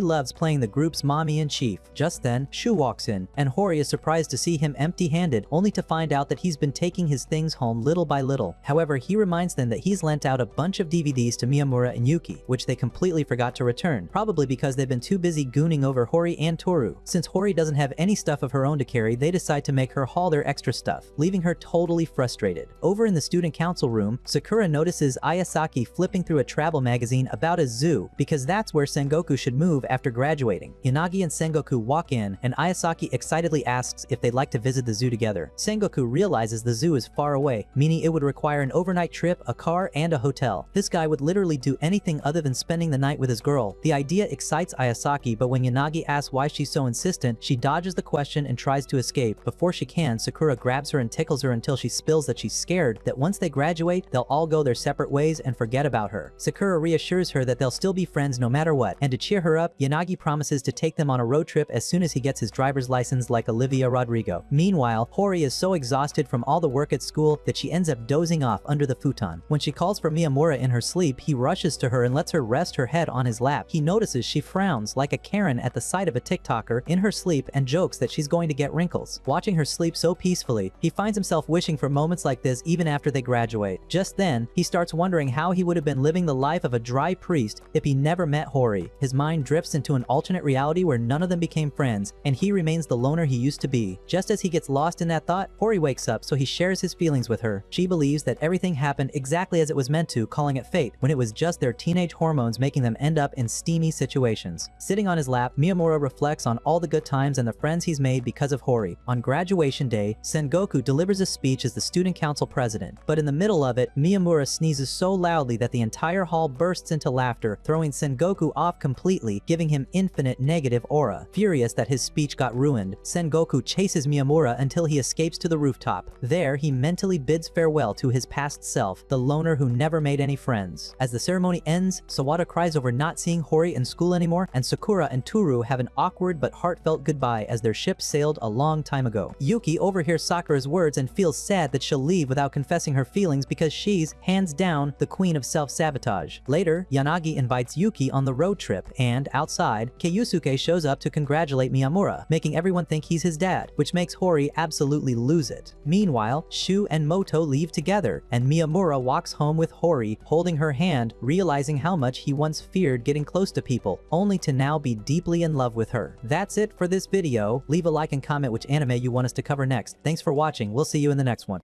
loves playing the group's mommy-in-chief. Just then, Shu walks in, and Hori is surprised to see him empty-handed, only to find out that he's been taking his things home little by little. However, he reminds them that he's lent out a bunch of DVDs to Miyamura and Yuki, which they completely forgot to return, probably because they've been too busy gooning over Hori and Toru. Since Hori doesn't have any stuff of her own to carry, they decide to make her haul their extra stuff, leaving her totally frustrated. Over in the student council room, Sakura notices Ayasaki flipping through a travel magazine about a zoo, because that's where Sengoku should move after graduating. Yanagi and Sengoku walk in, and Ayasaki excitedly asks if they'd like to visit the zoo together. Sengoku realizes the zoo is far away, meaning it would require an overnight trip, a car, and a hotel. This guy would literally do anything other than spending the night with his girl. The idea excites Ayasaki, but when Yanagi asks why she's so insistent, she dodges the question and tries to escape. Before she can, Sakura grabs her and tickles her until she spills that she's scared that once they graduate, they'll all go their separate ways and forget about her. Sakura reassures her that they'll still be friends no matter what, and to cheer her up, Yanagi promises to take them on a road trip as soon as he gets his driver's license like Olivia Rodrigo. Meanwhile, Hori is so exhausted from all the work at school that she ends up dozing off under the futon. When she calls for Miyamura in her sleep, he rushes to her and lets her rest her head on his lap. He notices she frowns like a Karen at the sight of a TikToker in her sleep and jokes that she's going to get wrinkles. Watching her sleep so peacefully, he finds himself wishing for moments like this even after they graduate. Just then, he starts wondering how he would have been living the life of a dry priest if he never met Hori. His mind drifts into an alternate reality where none of them became friends, and he remains the loner he used to be. Just as he gets lost in that thought, Hori wakes up, so he shares his feelings with her. She believes that everything happened exactly as it was meant to, calling it fate, when it was just their teenage hormones making them end up in steamy situations. Sitting on his lap, Miyamura reflects on all the good times and the friends he's made because of Hori. On graduation day, Sengoku delivers a speech as the student council president, but in the middle of it, Miyamura sneezes so loudly that the entire hall bursts into laughter, throwing Sengoku off completely, giving him infinite negative aura. Furious that his speech got ruined, Sengoku chases Miyamura until he escapes to the rooftop. There, he mentally bids farewell to his past self, the loner who never made any friends. As the ceremony ends, Sawada cries over not seeing Hori in school anymore, and Sakura and Toru have an awkward but heartfelt goodbye as their ship sailed a long time ago. Yuki overhears Sakura's words and feels sad that she'll leave without confessing her feelings because she's, hands down, the queen of self-sabotage. Later, Yanagi invites Yuki on the road trip, and outside, Keisuke shows up to congratulate Miyamura, making everyone think he's his dad, which makes Hori absolutely lose it. Meanwhile, Shu and Moto leave together, and Miyamura walks home with Hori, holding her hand, realizing how much he once feared getting close to people, only to now be deeply in love with her. That's it for this video. Leave a like and comment which anime you want us to cover next. Thanks for watching. We'll see you in the next one.